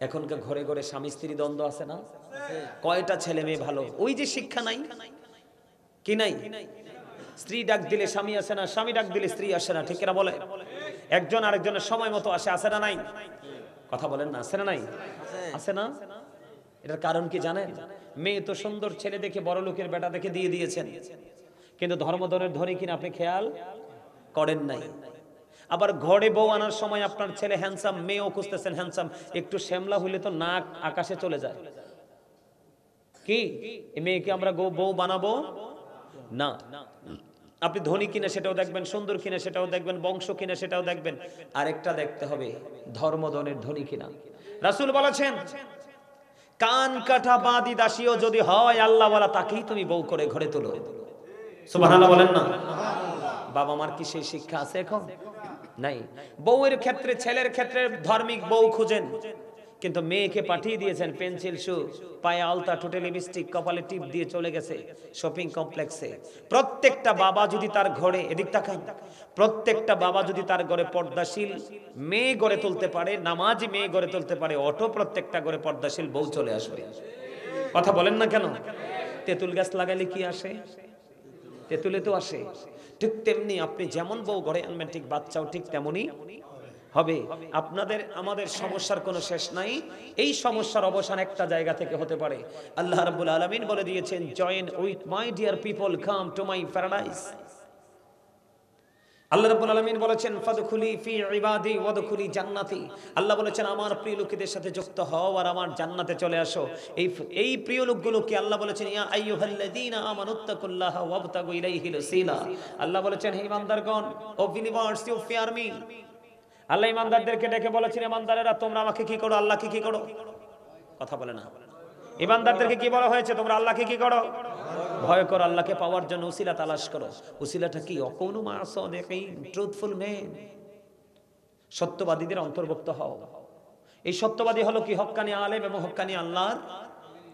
এখনকার ঘরে ঘরে স্বামী স্ত্রী দ্বন্দ্ব আছে না? কয়টা ছেলে মেয়ে ভালো, ওই যে শিক্ষা নাই, কি নাই? স্ত্রী ডাক দিলে স্বামী আসে না, স্বামী ডাক দিলে স্ত্রী আসে না, ঠিক কিনা বলে? একজন আরেকজনের সময় মতো আসে, আসে না নাই? কথা বলেন না, আসে না নাই? আসে না? এটার কারণ কি জানেন? মেয়ে তো সুন্দর, ছেলে দেখে বড় লোকের বেটা দেখে দিয়ে দিয়েছেন, কিন্তু ধর্মধনের ধনী কিনা আপনি খেয়াল করেন নাই। আবার ঘরে বউ আনার সময় আপনার ছেলে হ্যান্ডসাম, মেয়েও খুঁজতেছেন হ্যান্ডসাম, একটু শ্যামলা হইলে তো নাক আকাশে চলে যায়। কি মেয়েকে আমরা বউ বানাবো না? আপনি ধনী কিনা সেটাও দেখবেন, সুন্দর কিনা সেটাও দেখবেন, বংশ কিনা সেটাও দেখবেন, আরেকটা দেখতে হবে ধর্মধনের ধনী কিনা। রাসূল বলেছেন, কান কাটা বাদি দাসীও যদি হয় আল্লাহ ওয়ালা, তাকেই তুমি বউ করে ঘরে তোলো। সুবহানাল্লাহ বলেন না? বাবা মার কি সেই শিক্ষা আছে এখন? নাই। বউয়ের ক্ষেত্রে, ছেলের ক্ষেত্রে ধার্মিক বউ খুঁজেন, কিন্তু মেয়েকে পাঠিয়ে দিয়েছেন পেন্সিল শু, পায়ে আলতা, ঠোঁটে লিপস্টিক, কপালে টিপ দিয়ে চলে গেছে শপিং কমপ্লেক্সে। প্রত্যেকটা বাবা যদি তার ঘরে, এদিক তাকান, প্রত্যেকটা বাবা যদি তার ঘরে পর্দাশীল মেয়ে গড়ে তুলতে পারে, নামাজি মেয়ে গড়ে তুলতে পারে, অটো প্রত্যেকটা ঘরে পর্দাশীল বউ চলে আসবে। কথা বলেন না কেন? তেঁতুল গাছ লাগালে কি আসে? তেঁতুলে তো আসে। ঠিক তেমনি আপনি যেমন বউ ঘরে আনবেন, ঠিক বাচ্চাও ঠিক তেমনই হবে। আপনাদের আমাদের সমস্যার কোনো শেষ নাই। এই সমস্যার অবসান একটা জায়গা থেকে হতে পারে। আল্লাহ রাব্বুল আলামিন বলে দিয়েছেন, join with my dear people, come to my paradise. আল্লাহ রাব্বুল আলামিন বলেছেন, ফাদখুলি ফি ইবাদি ওয়াদখুলি জান্নাতি। আল্লাহ বলেছেন, আমার প্রিয় লোকেদের সাথে যুক্ত হও আর আমার জান্নাতে চলে আসো। এই প্রিয় লোকগুলোকে আল্লাহ বলেছেন, ইয়া আইয়ুহাল্লাযীনা আমানুত্তাকুল্লাহা ওয়াবতাগু ইলাইহিল ওসিলা। আল্লাহ বলেছেন, হে ইমানদারগণ, O believers, you fear me. আল্লাহ ইমানদারদেরকে ডেকে বলেছেন, ইমানদারেরা তোমরা আমাকে কি করো, আল্লাহকে কি করো? কথা বলে না। ইমানদারদেরকে কি বলা হয়েছে? তোমরা আল্লাহকে কি করো? ভয় করো। আল্লাহকে পাওয়ার জন্য উসিলা তালাশ করো। উসিলাটা কি? অকুনু মা সাদিকিন, ট্রুথফুল মেন, সত্যবাদীদের অন্তর্ভুক্ত হও। এই সত্যবাদী হলো কি? হক্কানি আলেম এবং হক্কানি আল্লাহর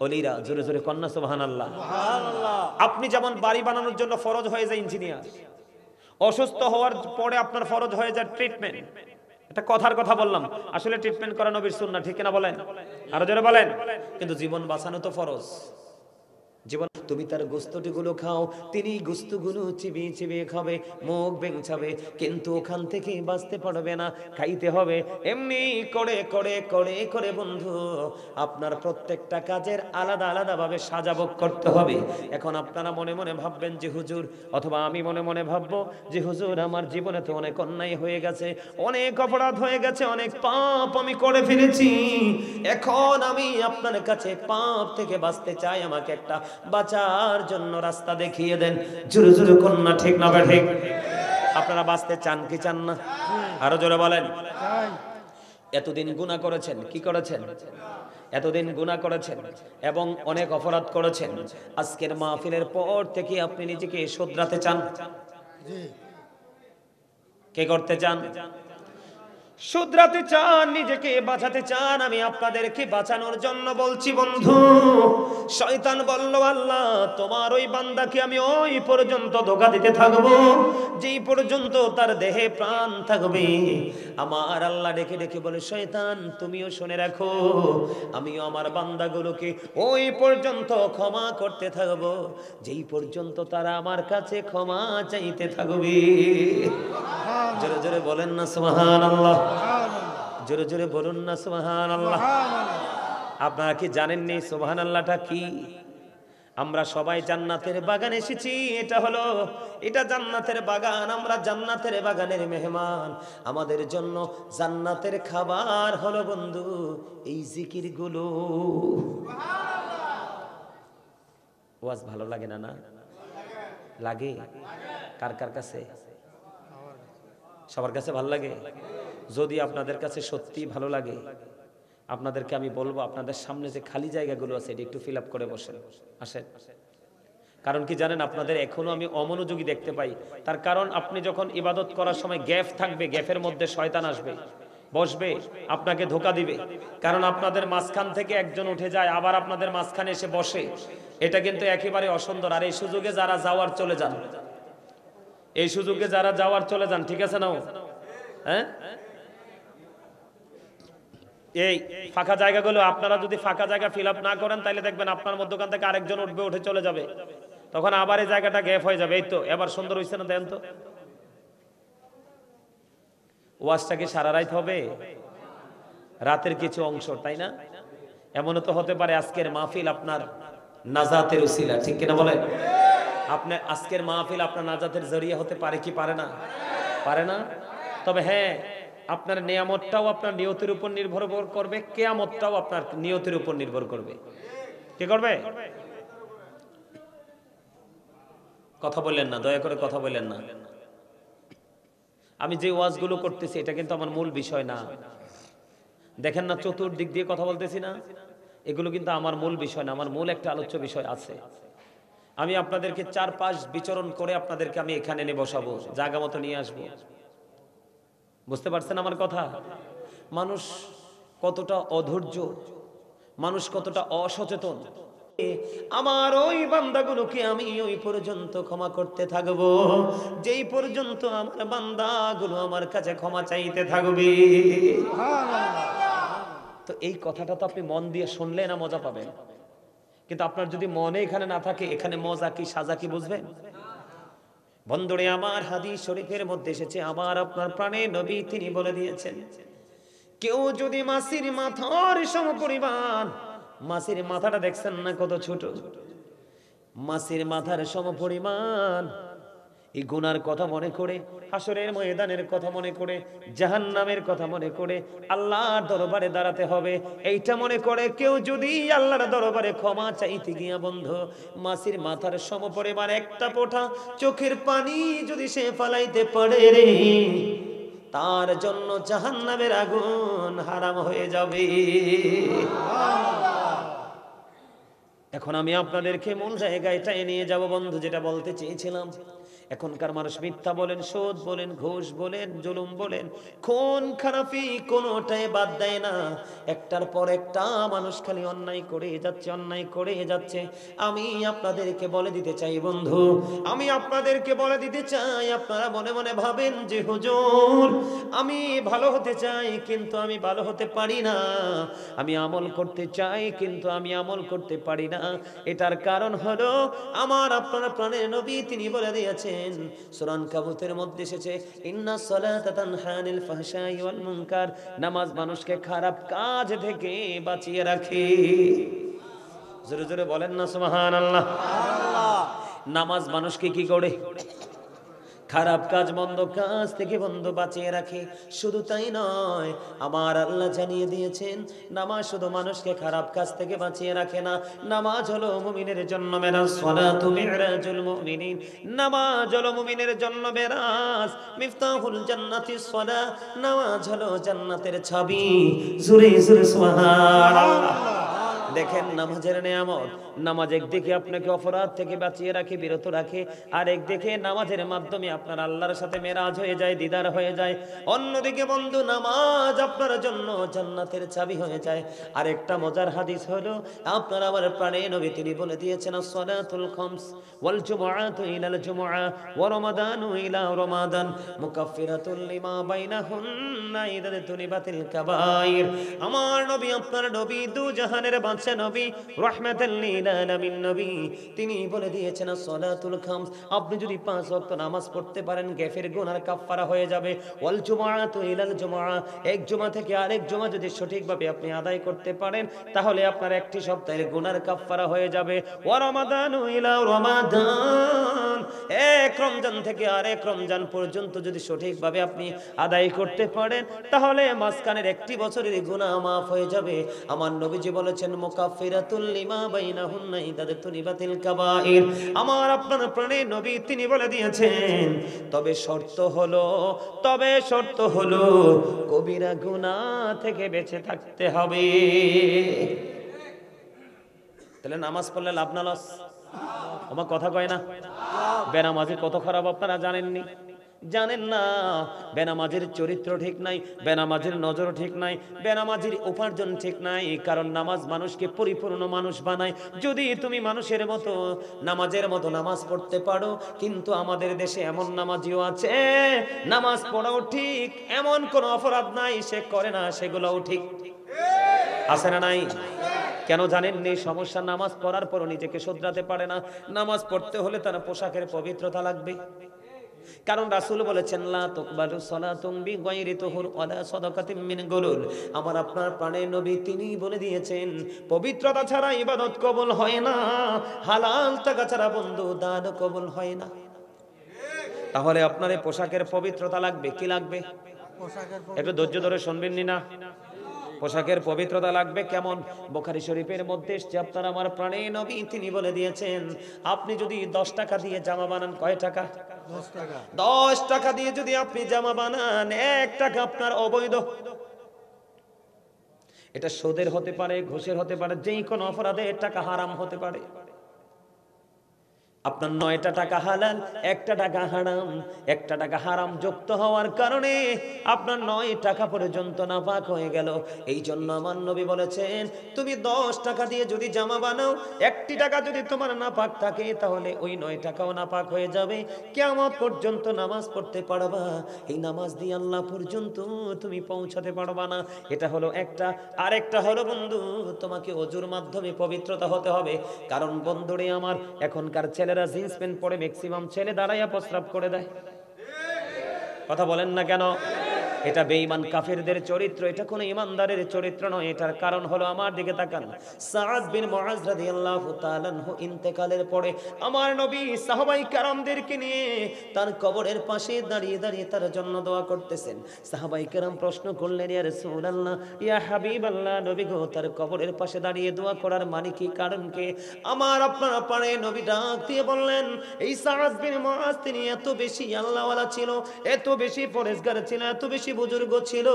ওলিরা। জোরে জোরে কন্যা সুবহানাল্লাহ। আপনি যেমন বাড়ি বানানোর জন্য ফরজ হয়ে যায় ইঞ্জিনিয়ার, অসুস্থ হওয়ার পরে আপনার ফরজ হয়ে যায় ট্রিটমেন্ট। এটা কথার কথা বললাম, আসলে ট্রিটমেন্ট করা নবীর সুন্নাহ, ঠিক কিনা বলেন? আরো জোরে বলেন। কিন্তু জীবন বাঁচানো তো ফরজ। জীবন, তুমি তার গোস্তটিগুলো খাও, তিনি গোস্তগুলো চিবিয়ে চিবিয়ে খাবে, মুখ বেঞ্চাবে, কিন্তু ওখান থেকে বাঁচতে পারবে না, খাইতে হবে। এমনি করে করে করে করে বন্ধু আপনার প্রত্যেকটা কাজের আলাদা আলাদা ভাবে সাজাবো করতে হবে। এখন আপনারা মনে মনে ভাববেন যে হুজুর, অথবা আমি মনে মনে ভাববো যে হুজুর, আমার জীবনে তো অনেক অন্যায় হয়ে গেছে, অনেক অপরাধ হয়ে গেছে, অনেক পাপ আমি করে ফেলেছি। এখন আমি আপনার কাছে পাপ থেকে বাঁচতে চাই, আমাকে একটা বাঁচার জন্য রাস্তা দেখিয়ে দেন। জোরে জোরে কন্যা ঠিক না ঠিক? আপনারা বাঁচতে চান কি চান না? আরো জোরে বলেন। এতদিন গুনাহ করেছেন, কি করেছেন? এতদিন গুনাহ করেছেন এবং অনেক অপরাধ করেছেন। আজকের মাহফিলের পর থেকে আপনি নিজেকে শুধরাতে চান? কে করতে চান? শুধরাতে চান, নিজেকে বাঁচাতে চান। আমি আপনাদেরকে বাঁচানোর জন্য বলছি বন্ধু। শয়তান বলল, আল্লাহ তোমার ওই বান্দাকে আমি ওই পর্যন্ত ধোঁকা দিতে থাকবো যেই পর্যন্ত তার দেহে প্রাণ থাকবে। আমার আল্লাহ ডেকে ডেকে বলে, শয়তান তুমিও শুনে রাখো, আমিও আমার বান্দাগুলোকে ওই পর্যন্ত ক্ষমা করতে থাকবো যেই পর্যন্ত তারা আমার কাছে ক্ষমা চাইতে থাকবে। জোরে জোরে বলেন না সুবহানাল্লাহ। জোরে জোরে বলুন না সুবহানাল্লাহ। আপনারা কি জানেননি সুবহানাল্লাহটা কি? আমরা সবাই জান্নাতের বাগানে এসেছি। এটা জান্নাতের বাগান, আমরা জান্নাতের বাগানের মেহমান। আমাদের জন্য জান্নাতের খাবার হলো বন্ধু এই জিকিরগুলো। ওয়াজ ভালো লাগে না? না লাগে? কার কার কাছে? সবার কাছে ভালো লাগে। যদি আপনাদের কাছে সত্যি ভালো লাগে, আপনাদেরকে আমি বলবো, আপনাদের সামনে যে খালি জায়গাগুলো আছে এটি একটু ফিল আপ করে বসেন, আসেন। কারণ কি জানেন, আপনাদের এখনো আমি অমনোযোগী দেখতে পাই। তার কারণ আপনি যখন ইবাদত করার সময় গ্যাপ থাকবে, গ্যাপের মধ্যে শয়তান আসবে, বসবে, আপনাকে ধোঁকা দিবে। কারণ আপনাদের মাঝখান থেকে একজন উঠে যায়, আবার আপনাদের মাঝখানে এসে বসে। এটা কিন্তু একেবারে অসুন্দর। আর এই সুযোগে যারা যাওয়ার চলে যান, এই সুযোগে যারা যাওয়ার চলে যান, ঠিক আছে না? হ্যাঁ, এই ফাঁকা জায়গাগুলো আপনারা যদি ফাঁকা জায়গা ফিল আপ না করেন তাহলে দেখবেন আপনার মধ্যখান থেকে আরেকজন উঠবে, উঠে চলে যাবে, তখন আবার এই জায়গাটা গ্যাপ হয়ে যাবে। এই তো এবার সুন্দর হইছে না? দেন তো ওয়াজটা কি সারা রাত হবে? রাতের কিছু অংশ, তাই না? এমনও তো হতে পারে আজকের মাহফিল আপনার নাজাতের উসিলা, ঠিক কিনা বলে? আপনার আজকের মাহফিল আপনার নাজাতের জরিয়া হতে পারে কি পারে না? পারে না? তবে হ্যাঁ, আপনার নিয়ামতটাও আপনার নিয়তের উপর নির্ভর করবে, কিয়ামতটাও আপনার নিয়তের উপর নির্ভর করবে। কি করবে? কথা বললেন না, দয়া করে কথা বললেন না। আমি যে ওয়াজগুলো করতেছি এটা কিন্তু আমার মূল বিষয় না। দেখেন না চতুর্দিক দিয়ে কথা বলতেছি না, এগুলো কিন্তু আমার মূল বিষয় না। আমার মূল একটা আলোচ্য বিষয় আছে। আমি আপনাদেরকে 4-5 বিচরণ করে আপনাদেরকে আমি এখানে এনে বসাবো, জায়গা মতো নিয়ে আসবো। বুঝতে পারছেন আমার কথা? মানুষ কতটা অধৈর্য, মানুষ কতটা অসচেতন। আমার ওই বান্দাগুলোকে আমি ওই পর্যন্ত ক্ষমা করতে থাকবো যেই পর্যন্ত আমার বান্দাগুলো আমার কাছে ক্ষমা চাইতে থাকবে। তো এই কথাটা তো আপনি মন দিয়ে শুনলে না মজা পাবেন, কিন্তু আপনার যদি মনে এখানে না থাকে, এখানে মজা কি সাজা কি বুঝবেন? বন্ধুরে আমার, হাদিস শরীফের মধ্যে এসেছে, আমার আপনার প্রাণে নবী তিনি বলে দিয়েছেন, কেউ যদি মাছির মাথার সমপরিমাণ, মাছির মাথাটা দেখছেন না কত ছোট, মাছির মাথার সমপরিমাণ এই গুনার কথা মনে করে, হাসরের ময়দানের কথা মনে করে, জাহান্নামের কথা মনে করে আল্লাহর দরবারে দাঁড়াতে হবে, এইটা মনে করে কেউ যদি আল্লাহর দরবারে ক্ষমা চাইতে গিয়া বন্ধু মাছির মাথার সমপরিমাণ একটা ফোঁটা চোখের পানি যদি সে ফালাইতে পারে রে, তার জন্য জাহান্নামের আগুন হারাম হয়ে যাবে। এখন আমি আপনাদেরকে মূল জায়গাটায় নিয়ে যাব বন্ধু, যেটা বলতে চেয়েছিলাম। এখনকার মানুষ মিথ্যা বলেন, সুদ বলেন, ঘুষ বলেন, জুলুম বলেন, খুন খারাপি কোনোটাই বাদ দেয় না। একটার পর একটা মানুষ খালি অন্যায় করে যাচ্ছে, অন্যায় করে যাচ্ছে। আমি আপনাদেরকে বলে দিতে চাই বন্ধু, আমি আপনাদেরকে বলে দিতে চাই, আপনারা মনে মনে ভাবেন যে হুজুর আমি ভালো হতে চাই কিন্তু আমি ভালো হতে পারি না, আমি আমল করতে চাই কিন্তু আমি আমল করতে পারি না। এটার কারণ হলো আমার আপনার প্রাণের নবী তিনি বলে দিয়েছেন, সূরা আনকাবুতের মধ্যে এসেছে, ইন্নাস সালাতা তানহা আনিল ফাহশাই ওয়াল মুনকার, নামাজ মানুষকে খারাপ কাজ থেকে বাঁচিয়ে রাখে। জোরে জোরে বলেন না সুবহানাল্লাহ। নামাজ মানুষকে কি করে? খারাপ কাজ, মন্দ কাজ থেকে বন্ধু বাঁচিয়ে রাখে। শুধু তাই নয়, আমার আল্লাহ জানিয়ে দিয়েছেন নামাজ শুধু মানুষকে খারাপ কাজ থেকে বাঁচিয়ে রাখে না, নামাজ হলো মুমিনের জন্য মেরাজ, সালাতু মিরাজুল মুমিনিন, নামাজ হলো মুমিনের জন্য মেরাজ, মিফতাহুল জান্নাতিস সালাহ, নামাজ হলো জান্নাতের চাবি। জোরে জোরে সুবহানাল্লাহ। দেখেন নামাজের নিয়ামত, নামাজ একদিকে আপনাকে অপরাধ থেকে বাঁচিয়ে রাখে, বিরত রাখে, আর একদিকে নামাজের মাধ্যমে আপনার আল্লাহর সাথে মেরাজ হয়ে যায়, দিদার হয়ে যায়। অন্যদিকে বন্ধু নামাজ আপনার জন্য জান্নাতের চাবি হয়ে যায়। আরেকটা মজার হাদিস হলো, আপনার আমার প্রাণে নবী তিনি বলে দিয়েছেন, আসসালাতুল খামস ওয়াল জুমআতু ইলাল জুমআ ওয়া রমাদানু ইলা রমাদান মুকাফফিরাতুল লিমা বাইনাহুন্না ইযা তুনিবাতিল কাবাইর। আমার নবী আপনার নবী দু জাহানের বাদশা নবী, রাহমাতাল লিল আলামিন নবী, তিনি বলে দিয়েছেন আসসালাতুল খামস, আপনি যদি 5 ওয়াক্ত নামাজ পড়তে পারেন গ্যাফের গুনার কাফফারা হয়ে যাবে। ওয়াল জুমআতু ইলাল জুমআ, এক জুমা থেকে আরেক জুমা যদি সঠিকভাবে আপনি আদায় করতে পারেন তাহলে আপনার একটি সপ্তাহের গুনার কাফফারা হয়ে যাবে। ওয়া রমাদানু ইলা রমাদান, এক রমজান থেকে আরেক রমজান পর্যন্ত যদি সঠিকভাবে আপনি আদায় করতে পারেন তাহলে মাঝখানের একটি বছরের গুনাহ মাফ হয়ে যাবে। আমার নবীজি বলেছেন মুকাফফিরাতুল লিমা বাইনাহুন্না ইযা তুনিবাতিল কাবাইর। আমার আপনার প্রাণের নবী তিনি বলে দিয়েছেন, তবে শর্ত হলো কবিরা গুনাহ থেকে বেঁচে থাকতে হবে। তাহলে নামাজ পড়লে লাভ না লস? আমার কথা কয় না? বেনামাজি কত খারাপ আপনারা জানেননি? জানেন না। বেনামাজির চরিত্র ঠিক নাই, বেনামাজির নজর ঠিক নাই, বেনামাজির উপার্জন ঠিক নাই, কারণ নামাজ মানুষকে পরিপূর্ণ মানুষ বানায়। যদি তুমি মানুষের মতো নামাজের মতো নামাজ পড়তে পারো, কিন্তু আমাদের দেশে এমন নামাজিও আছে নামাজ পড়াও ঠিক, এমন কোন অপরাধ নাই সে করে না, সেগুলোও ঠিক। আছে না নাই? কেন জানেন? নেই সমস্যা, নামাজ পড়ার পরও নিজেকে শুধরাতে পারে না। নামাজ পড়তে হলে তার পোশাকের পবিত্রতা লাগবে। কারণ রাসূল বলেছেন, লা তুকবালু সালাতুন বিগাইরি তুহুর ওয়ালা সাদাকাতিন মিন গুলুল। আমার আপনার প্রাণের নবী তিনি বলে দিয়েছেন, পবিত্রতা ছাড়া ইবাদত কবুল হয় না, হালাল টাকা ছাড়া বন্ধু দান কবুল হয় না। তাহলে আপনার এই পোশাকের পবিত্রতা লাগবে। কি লাগবে? একটু ধৈর্য ধরে শুনবেন না? পোশাকের পবিত্রতা লাগবে কেমন? বুখারী শরীফের মধ্যে এসেছে, আপনার আমার প্রাণের নবী তিনি বলে দিয়েছেন, আপনি যদি 10 টাকা দিয়ে জামা বানান, কয় টাকা? 10 টাকা। 10 টাকা দিয়ে যদি আপনি জামা বানান, 1 টাকা আপনার অবৈধ। এটা সুদের হতে পারে, ঘুষের হতে পারে, যেই কোনো অপরাধে টাকা হারাম হতে পারে। আপনার 9টা টাকা হালাল, 1টা টাকা হারাম। 1টা টাকা হারাম যুক্ত হওয়ার কারণে আপনার 9 টাকা পর্যন্ত নাপাক হয়ে গেল। এই জন্য আমার নবী বলেছেন, তুমি 10 টাকা দিয়ে যদি জামা বানাও, 1টি টাকা যদি তোমার নাপাক থাকে, তাহলে ওই 9 টাকাও নাপাক হয়ে যাবে। কিয়ামত পর্যন্ত নামাজ পড়তে পারবা, এই নামাজ দিয়ে আল্লাহ পর্যন্ত তুমি পৌঁছাতে পারবা না। এটা হলো একটা। আরেকটা হলো বন্ধু, তোমাকে ওযুর মাধ্যমে পবিত্রতা হতে হবে। কারণ বন্ধুরে আমার, এখনকার ছেলেরা জিন্স প্যান্ট পরে ম্যাক্সিমাম ছেলে দাঁড়াইয়া প্রস্রাব করে দেয়। কথা বলেন না কেন? এটা বেঈমান কাফেরদের চরিত্র, এটা কোনো ইমানদারের চরিত্র নয়। এটার কারণ হলো, আমার দিকে তাকান, সাদ বিন মুআজ রাদিয়াল্লাহু তাআলা আনহু ইন্তেকালের পরে আমার নবী সাহাবায়ে কেরামদেরকে নিয়ে তার কবরের পাশে দাঁড়িয়ে দাঁড়িয়ে তার জন্য দোয়া করতেছেন। সাহাবায়ে কেরাম প্রশ্ন করলেন, ইয়া রাসূলুল্লাহ, ইয়া হাবিবাল্লাহ, নবী গো, তার কবরের পাশে দাঁড়িয়ে দোয়া করার মানে কি, কারণ কি? আমার আপনার পারে নবী ডাক দিয়ে বললেন, এই সাদ বিন মুআজ তিনি এত বেশি আল্লাহওয়ালা ছিল, এত বেশি পরেজগার ছিল, এত বেশি বুজুর্গ ছিল,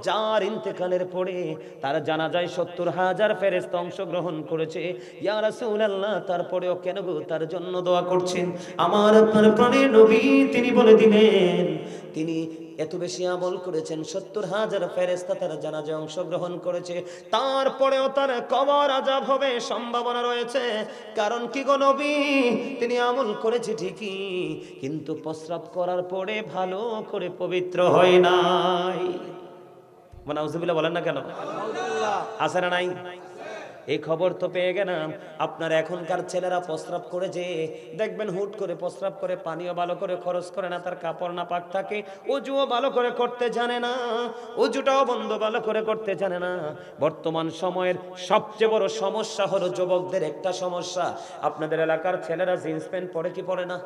যার ইন্তেকালের পরে তার জানাজায় 70,000 ফেরেশতা অংশগ্রহণ করেছে। ইয়া রাসূলুল্লাহ, তারপরেও কেন গো তার জন্য দোয়া করছেন? আমার আপনার প্রাণের নবী তিনি বলে দিলেন, তিনি এত বেশি আমল করেছেন, 70,000 ফেরেশতা তার জানাজায় অংশগ্রহণ করেছে, তারপরেও তার কবর আযাব হবে সম্ভাবনা রয়েছে। কারণ কি গো নবী, তিনি আমল করেছে ঠিকই, কিন্তু প্রস্রাব করার পরে ভালো করে পবিত্র হয় নাই। মানে নাউজুবিল্লাহ বলেন না কেন? আছে না নাই? এই খবর তো পেয়ে গেলাম। আপনার এখনকার ছেলেরা প্রস্রাব করে, যে দেখবেন হুট করে প্রস্রাব করে, পানিও ভালো করে খরচ করে না, তার কাপড় না পাক থাকে, ওযুও ভালো করে করতে জানে না, ওযুটাও বন্ধ ভালো করে করতে জানে না। বর্তমান সময়ের সবচেয়ে বড় সমস্যা হলো যুবকদের একটা সমস্যা। আপনাদের এলাকার ছেলেরা জিন্স প্যান্ট পরে কি পরে না?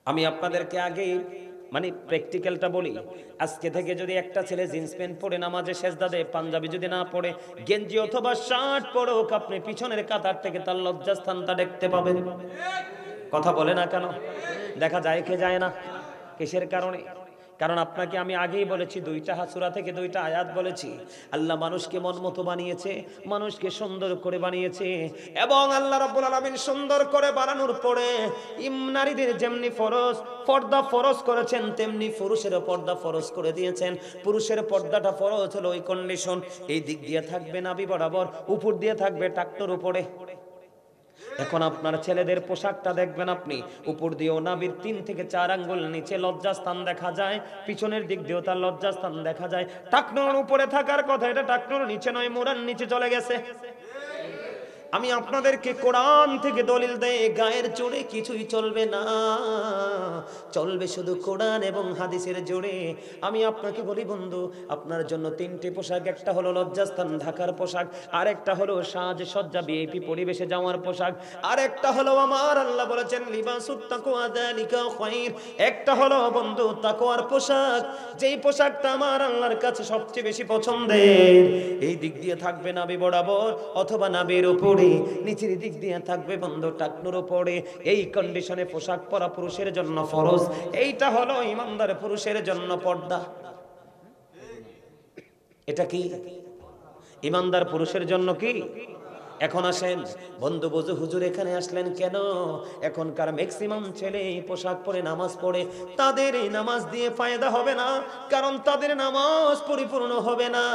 আমি আপনাদেরকে আগেই মানে প্র্যাকটিক্যালটা বলি, আজকে থেকে যদি একটা ছেলে জিন্স প্যান্ট পরে নামাজে সেজদা দেয়, পাঞ্জাবি যদি না পরে, গেঞ্জি অথবা শার্ট পরে হোক, আপনি পিছনের কাতার থেকে তার লজ্জাস্থানটা দেখতে পাবেন। কথা বলে না কেন? দেখা যায় কি যায় না? কিসের কারণে? কারণ আপনাকে আমি আগেই বলেছি, 2টা সূরা থেকে 2টা আয়াত বলেছি। আল্লাহ মানুষকে মন মতো বানিয়েছে, মানুষকে সুন্দর করে বানিয়েছে, এবং আল্লাহ রাব্বুল আলামিন সুন্দর করে বানানোর পরে নারীদের যেমনি পর্দা ফরজ করেছেন, তেমনি পুরুষেরও পর্দা ফরজ করে দিয়েছেন। পুরুষের পর্দাটা ফরজ হলো ওই কন্ডিশন, এই দিক দিয়ে থাকবে নাভি বরাবর, উপর দিয়ে থাকবে টাকনোর উপরে। এখন আপনার ছেলেদের পোশাকটা দেখবেন আপনি, উপর দিয়েও নাভির 3 থেকে 4 আঙ্গুল নিচে লজ্জাস্থান দেখা যায়, পিছনের দিক দিয়েও তার লজ্জাস্থান দেখা যায়। টাকনোর উপরে থাকার কথা, এটা টাকনোর নিচে নয়, মোড়ার নিচে চলে গেছে। আমি আপনাদেরকে কোরআন থেকে দলিল দেই, গায়ের জোরে কিছুই চলবে না, চলবে শুধু কোরআন এবং হাদিসের জোরে। আমি আপনাকে বলি বন্ধু, আপনার জন্য 3টি পোশাক, একটা হলো লজ্জাস্থান ঢাকার পোশাক, আরেকটা হলো সাজসজ্জা ভিআইপি পরিবেশে যাওয়ার পোশাক, আরেকটা হলো আমার আল্লাহ বলেছেন লিবাসুত তাকওয়া যালিকা খায়র, একটা হলো বন্ধু তাকওয়ার পোশাক, যেই পোশাকটা আমার আল্লাহর কাছে সবচেয়ে বেশি পছন্দের। এই দিক দিয়ে থাকবে নাভি বরাবর অথবা নাভির উপর, নিচের দিক দিয়ে থাকবে বন্ধ টাকনুর উপরে। এই কন্ডিশনে পোশাক পরা পুরুষের জন্য ফরজ। এইটা হলো ইমানদার পুরুষের জন্য পর্দা। এটা কি? ইমানদার পুরুষের জন্য কি? এখন আসেন বন্ধু বুঝু, হুজুর এখানে আসলেন কেন? এখনকার ম্যাক্সিমাম ছেলে এই পোশাক পরে নামাজ পড়ে, তাদের এই নামাজ দিয়ে ফায়দা হবে না, কারণ তাদের নামাজ পরিপূর্ণ হবে না।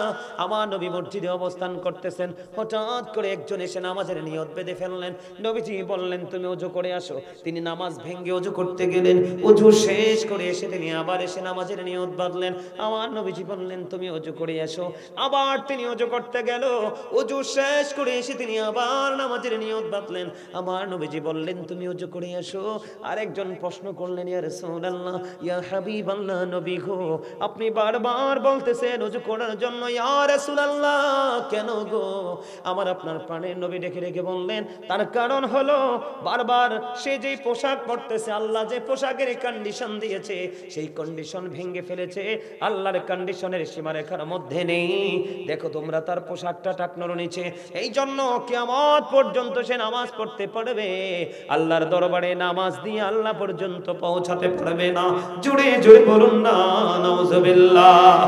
আমার নবী মসজিদে অবস্থান করতেছেন, হঠাৎ করে একজন এসে নামাজের নিয়ত বেঁধে ফেললেন। নবীজি বললেন তুমি ওযু করে আসো। তিনি নামাজ ভেঙে ওযু করতে গেলেন, ওযু শেষ করে এসে তিনি আবার এসে নামাজের নিয়ত বাঁধলেন। আমার নবীজি বললেন তুমি ওযু করে আসো। আবার তিনি ওযু করতে গেল, ওযু শেষ করে এসে তিনি আবার নামাজের নিয়ত বাঁধলেন। আমার নবীজি বললেন তুমি ওযু করে আসো। আরেকজন প্রশ্ন করলেন ইয়া রাসূলুল্লাহ, ইয়া হাবিবাল্লাহ, নবী গো আপনি বারবার বলতেছেন ওযু করার জন্য, ইয়া রাসূলুল্লাহ কেন গো? আমার আপনার প্রাণের নবী ডেকে ডেকে বললেন তার কারণ হলো বারবার সে যেই পোশাক পরতেছে, আল্লাহ যে পোশাকের কন্ডিশন দিয়েছে সেই কন্ডিশন ভেঙে ফেলেছে, আল্লাহর কন্ডিশনের সীমারেখার মধ্যে নেই। দেখো তোমরা তার পোশাকটা টাকনোর নিচে, এই জন্য কিয়ামত পর্যন্ত সে নামাজ পড়তে পারবে, আল্লাহর দরবারে নামাজ দিয়ে আল্লাহ পর্যন্ত পৌঁছাতে পারবে না। জুড়ে জুড়ে বলুন না নাউযুবিল্লাহ।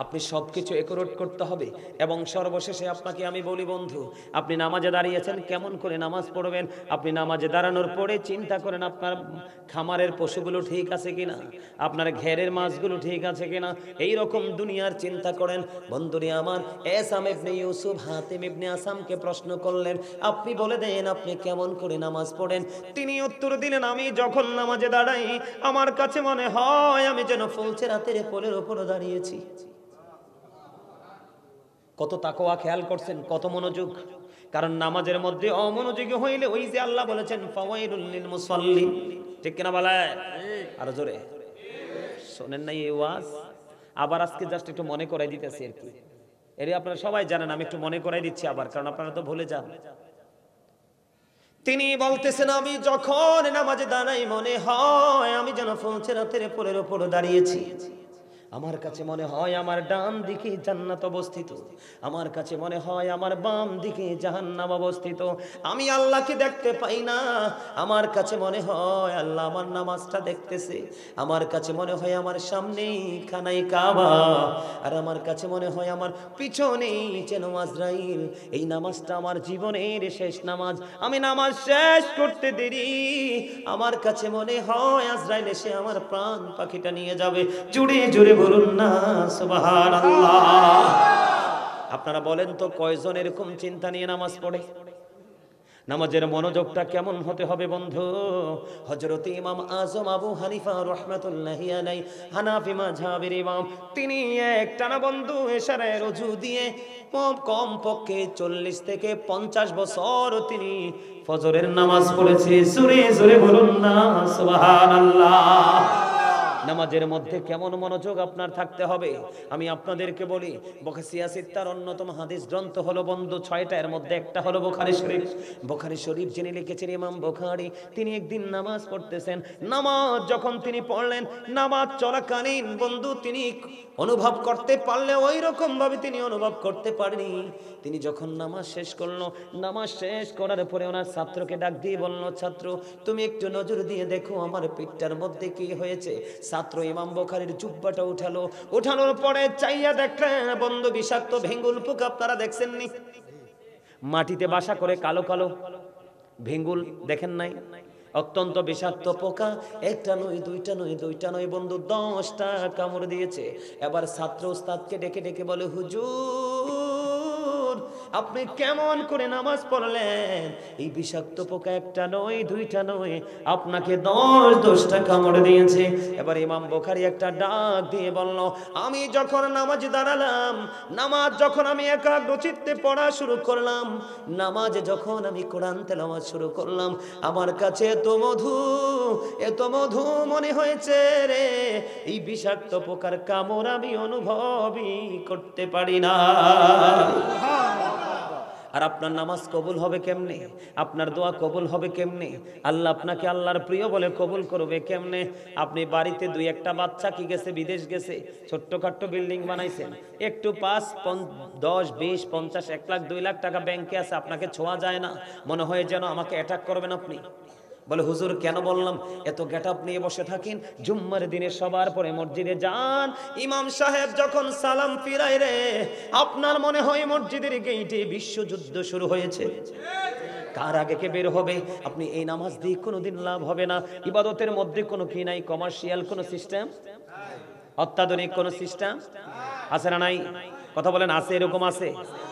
আপনি সবকিছু একরোট করতে হবে। এবং সর্বশেষে আপনাকে আমি বলি বন্ধু, আপনি নামাজে দাঁড়িয়েছেন, কেমন করে নামাজ পড়বেন? আপনি নামাজে দাঁড়ানোর পরে চিন্তা করেন আপনার খামারের পশুগুলো ঠিক আছে কিনা, আপনার ঘেরের মাছগুলো ঠিক আছে কিনা, এই রকম দুনিয়ার চিন্তা করেন। বন্ধুরে আমার, এসাম ইবনে ইউসুফ হাতিম ইবনে আসামকে প্রশ্ন করলেন আপনি বলে দেন আপনি কেমন করে নামাজ পড়েন? তিনি উত্তর দিলেন আমি যখন নামাজে দাঁড়াই আমার কাছে মনে হয় আমি যেন ফুলছেরাতের পোলের উপর দাঁড়িয়েছি। কত তাকওয়া, খেয়াল করছেন কত মনোযোগ? কারণ নামাজের মধ্যে অমনোযোগী হইলে ওই যে আল্লাহ বলেছেন ফাওয়াইলুল লিল মুসাল্লিন, ঠিক কিনা বলে? আর জোরে শোনেন নাই এই ওয়াজ? আবার আজকে জাস্ট একটু মনে করাই দিতেছি আর কি, এর আপনারা সবাই জানেন, আমি একটু মনে করাই দিচ্ছি আবার, কারণ আপনারা তো ভুলে যান। তিনি বলতেছেন আমি যখন নামাজে দাঁড়াই মনে হয় আমি যেন ফুলছেরাতের পোলের উপর দাঁড়িয়েছি। আমার কাছে মনে হয় আমার ডান দিকে জান্নাত অবস্থিত, আমার কাছে মনে হয় আমার বাম দিকে জাহান্নাম অবস্থিত। আমি আল্লাহকে দেখতে পাই না, আমার কাছে মনে হয় আল্লাহ আমার নামাজটা দেখতেছে। আমার কাছে মনে হয় আমার সামনেই খানায় কাবা, আর আমার কাছে মনে হয় আমার পিছনেই যেন আজরাইল। এই নামাজটা আমার জীবনের শেষ নামাজ, আমি নামাজ শেষ করতে দেরি আমার কাছে মনে হয় আজরাইল এসে আমার প্রাণ পাখিটা নিয়ে যাবে। জুড়ে জুড়ে বলুন না সুবহানাল্লাহ। আপনারা বলেন তো কয়জন এরকম চিন্তা নিয়ে নামাজ পড়ে? নামাজের মনোযোগটা কেমন হতে হবে বন্ধু? হযরত ইমাম আযম আবু হানিফা রাহমাতুল্লাহি আলাইহি, হানাফি মাযহাবের ইমাম, তিনি একটানা বন্ধু এশারের ওযু দিয়ে কম পক্ষে 40 থেকে 50 বছর তিনি ফজরের নামাজ পড়েছে। জোরে জোরে বলুন না সুবহানাল্লাহ। নামাজের মধ্যে কেমন মনোযোগ আপনার থাকতে হবে আমি আপনাদেরকে বলি। বুখারী সিত্তার অন্যতম হাদিস গ্রন্থ হলো বন্ধু 6টা, এর মধ্যে একটা হলো বুখারী শরীফ। বুখারী শরীফ যিনি লিখেছেন ইমাম বুখারী, তিনি একদিন নামাজ পড়তেছেন। নামাজ যখন তিনি পড়লেন, নামাজ চলাকালীন বন্ধু তিনি অনুভব করতে পারলে ওই রকম ভাবে তিনি অনুভব করতে পারেনি। তিনি যখন নামাজ শেষ করলো, নামাজ শেষ করার পরে ওনার ছাত্রকে ডাক দিয়ে বলল ছাত্র তুমি একটু নজর দিয়ে দেখো আমার পেটটার মধ্যে কি হয়েছে। ছাত্র ইমাম বুখারীর জুব্বাটা উঠালো, উঠানোর পরে চাইয়া দেখলেন বন্ধু বিষাক্ত ভেঙ্গুল পোকা। আপনারা দেখছেন নি মাটিতে বাসা করে কালো কালো ভেঙ্গুল, দেখেন নাই? অত্যন্ত বিষাক্ত পোকা, একটা নয় দুইটা নয় বন্ধু 10টা কামড় দিয়েছে। এবার ছাত্র উস্তাদকে ডেকে ডেকে বলে হুজুর আপনি কেমন করে নামাজ পড়লেন? এই বিষাক্ত পোকা একটা নয় দুইটা নয়, আপনাকে 10টা কামড় দিয়েছে। এবার ইমাম বুখারী একটা ডাক দিয়ে বলল আমি যখন নামাজে দাঁড়ালাম, নামাজ যখন আমি একাগ্রচিত্তে পড়া শুরু করলাম, নামাজে যখন আমি কোরআন তেলাওয়াত শুরু করলাম, আমার কাছে এত মধু মনে হয়েছে রে, এই বিষাক্ত পোকার কামড় আমি অনুভবই করতে পারি না। আর আপনার নামাজ কবুল হবে কেমনে? আপনার দোয়া কবুল হবে কেমনে? আল্লাহ আপনাকে আল্লাহর প্রিয় বলে কবুল করবে কেমনে? আপনি বাড়িতে 2-1টা বাচ্চা কি গেছে, বিদেশ গেছে, ছোট্টখাট্ট বিল্ডিং বানাইছেন, একটু 5, 10, 20, 50, 1 লাখ 2 লাখ টাকা ব্যাংকে আছে, আপনাকে ছোঁয়া যায় না, মনে হয় যেন আমাকে অ্যাটাক করবেন আপনি। বলে হুজুর কেন বললাম, এত গেটআপ নিয়ে বসে থাকেন, জুম্মার দিনে সবার পরে মসজিদে যান, ইমাম সাহেব যখন সালাম ফিরায় রে, আপনার মনে হয় মসজিদের গেইটে বিশ্বযুদ্ধ শুরু হয়েছে, কার আগে কে বের হবে। আপনি এই নামাজ দিয়ে কোনোদিন লাভ হবে না। ইবাদতের মধ্যে কোনো কি নাই, কমার্শিয়াল কোনো সিস্টেম, অত্যাধুনিক কোনো সিস্টেম আছে না নাই? কথা বলেন আছে, এরকম আছে?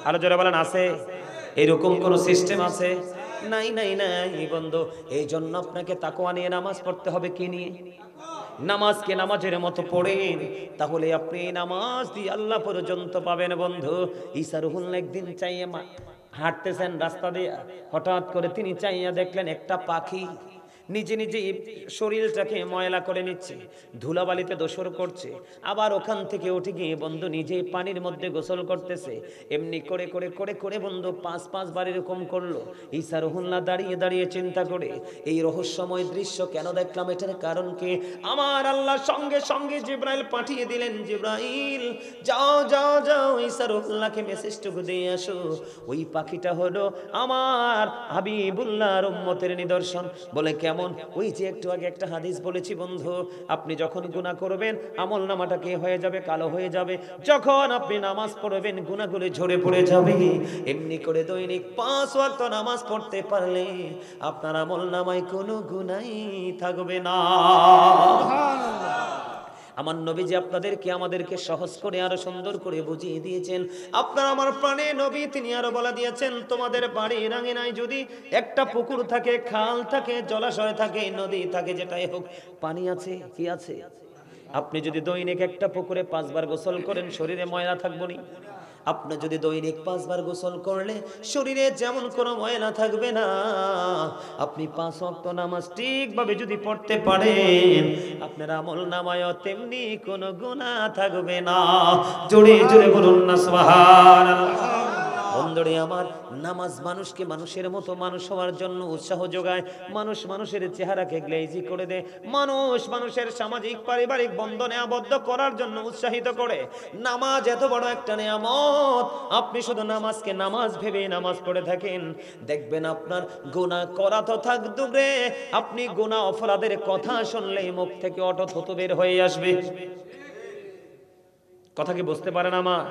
আরো জোরে বলেন আছে? এরকম কোনো সিস্টেম আছে? নাই নাই নাই বন্ধু। এই জন্য আপনাকে তাকওয়া নিয়ে নামাজ পড়তে হবে। কি নিয়ে? নামাজকে নামাজের মতো পড়েন, তাহলে আপনি নামাজ দিয়ে আল্লাহ পর্যন্ত পাবেন বন্ধু। ঈসা রুহুল্লাহ একদিন চাইয়ে হাঁটতেছেন রাস্তা দিয়ে, হঠাৎ করে তিনি চাইয়া দেখলেন একটা পাখি নিজে নিজে শরীরটাকে ময়লা করে নিচ্ছে, ধুলাবালিতে দোসর করছে, আবার ওখান থেকে উঠে গিয়ে বন্ধু নিজে পানির মধ্যে গোসল করতেছে। এমনি করে করে করে করে বন্ধু 5 বার এরকম করলো। ঈসা রুহুল্লাহ দাঁড়িয়ে দাঁড়িয়ে চিন্তা করে, এই রহস্যময় দৃশ্য কেন দেখলাম, এটার কারণ কি? আমার আল্লাহ সঙ্গে সঙ্গে জিব্রাইল পাঠিয়ে দিলেন, জিব্রাইল যাও যাও যাও ঈসা রুহুল্লাহকে মেসেজটুকু দিয়ে আসো। ওই পাখিটা হলো আমার হাবিবুল্লাহর উম্মতের নিদর্শন। বলে কেমন? ওই যে একটু আগে একটা হাদিস বলেছি বন্ধু, আপনি যখন গুনাহ করবেন আমল নামাটাকে হয়ে যাবে কালো হয়ে যাবে, যখন আপনি নামাজ পড়বেন গুনাহগুলো ঝরে পড়ে যাবে। এমনি করে দৈনিক 5 ওয়াক্ত নামাজ পড়তে পারলে আপনার আমল নামায় কোনো গুনাহই থাকবে না। আমার নবীজি আপনাদেরকে আমাদেরকে সহজ করে আরো সুন্দর করে বুঝিয়ে দিয়েছেন। আপনার আমার প্রাণে নবী তিনি আরো বলা দিয়েছেন, তোমাদের বাড়ির আঙিনায় যদি একটা পুকুর থাকে, খাল থাকে, জলাশয় থাকে, নদী থাকে, যেটাই হোক, পানি আছে, কি আছে? আপনি যদি দৈনিক একটা পুকুরে 5 বার গোসল করেন, শরীরে ময়লা থাকবে না? আপনি যদি দৈনিক 5 বার গোসল করলে শরীরে যেমন কোনো ময়লা থাকবে না। আপনি 5 ওয়াক্ত নামাজ ঠিকভাবে যদি পড়তে পারেন, আপনার আমল নামায়ও তেমনি কোনো গুনাহ থাকবে না। জোরে জোরে বলুন না সুবহানাল্লাহ। বন্ধুরে আমার, নামাজ মানুষকে মানুষের মতো মানুষ হওয়ার জন্য উৎসাহ যোগায়, মানুষ মানুষের চেহারাকে গ্লেজি করে দেয়, মানুষ মানুষের সামাজিক পারিবারিক বন্ধনে আবদ্ধ করার জন্য উৎসাহিত করে। নামাজ এত বড় একটা নিয়ামত, আপনি শুধু নামাজকে নামাজ ভেবে নামাজ পড়ে থাকেন, দেখবেন আপনার গুনাহ করা তো থাক দূরে, আপনি গুনাহ অপরাধের কথা শুনলেই মুখ থেকে অটো থুতু বের হয়ে আসবে। কথা কি বুঝতে পারেন আমার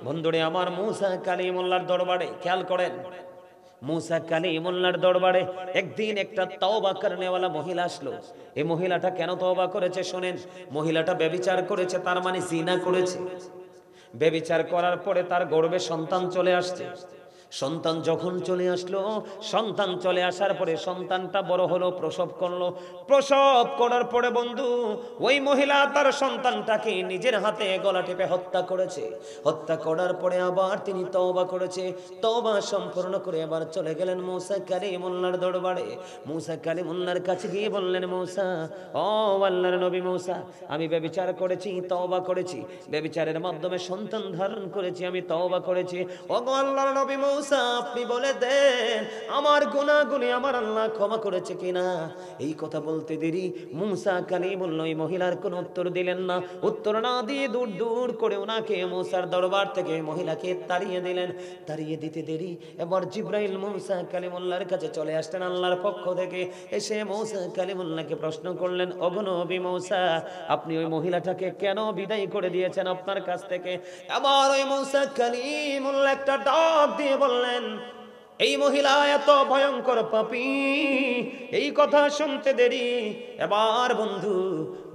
বন্ধুরে আমার? মুসা কালিমুল্লাহর দরবারে খেয়াল করেন, মুসা কালিমুল্লাহর দরবারে একদিন একটা তওবা করনেওয়ালা মহিলা আসলো। এই মহিলাটা কেন তওবা করেছে শুনেন। মহিলাটা ব্যভিচার করেছে, তার মানে জিনা করেছে। ব্যভিচার করার পরে তার গর্ভে সন্তান চলে আসছে। সন্তান যখন চলে আসলো, সন্তান চলে আসার পরে সন্তানটা বড় হলো, প্রসব করলো। প্রসব করার পরে বন্ধু ওই মহিলা তার সন্তানটাকে নিজের হাতে গলা টিপে হত্যা করেছে। হত্যা করার পরে আবার তিনি তওবা করেছে। তওবা সম্পূর্ণ করে আবার চলে গেলেন মুসা কালিমুল্লাহর দরবারে। মুসা কালিমুল্লাহর কাছে গিয়ে বললেন, মুসা, ও আল্লাহর নবী মুসা, আমি ব্যভিচার করেছি, তওবা করেছি, ব্যভিচারের মাধ্যমে সন্তান ধারণ করেছি, আমি তওবা করেছি। ও আল্লাহর নবী মুসা, আপনি বলে দেন আমার গুনাহগুলি আমার আল্লাহ ক্ষমা করেছে কিনা। এই কথা বলতে দেরি মুসা কালিমুল্লাহ ওই মহিলার কোনো উত্তর দিলেন না। উত্তর না দিয়ে দূর দূর করে ওনাকে মুসার দরবার থেকে মহিলাকে তাড়িয়ে দিলেন। তাড়িয়ে দিতে দেরি এবার জিব্রাইল মুসা কালিমুল্লাহর কাছে চলে আসলেন আল্লাহর পক্ষ থেকে। এসে মুসা কালিমুল্লাহকে প্রশ্ন করলেন, ওগো নবী মুসা, আপনি ওই মহিলাটাকে কেন বিদায় করে দিয়েছেন আপনার কাছ থেকে? এবার ওই মুসা কালিমুল্লাহ একটা ডাক দিয়ে বললেন, এই মহিলা এত ভয়ঙ্কর পাপী। এই কথা শুনতে দেরি এবার বন্ধু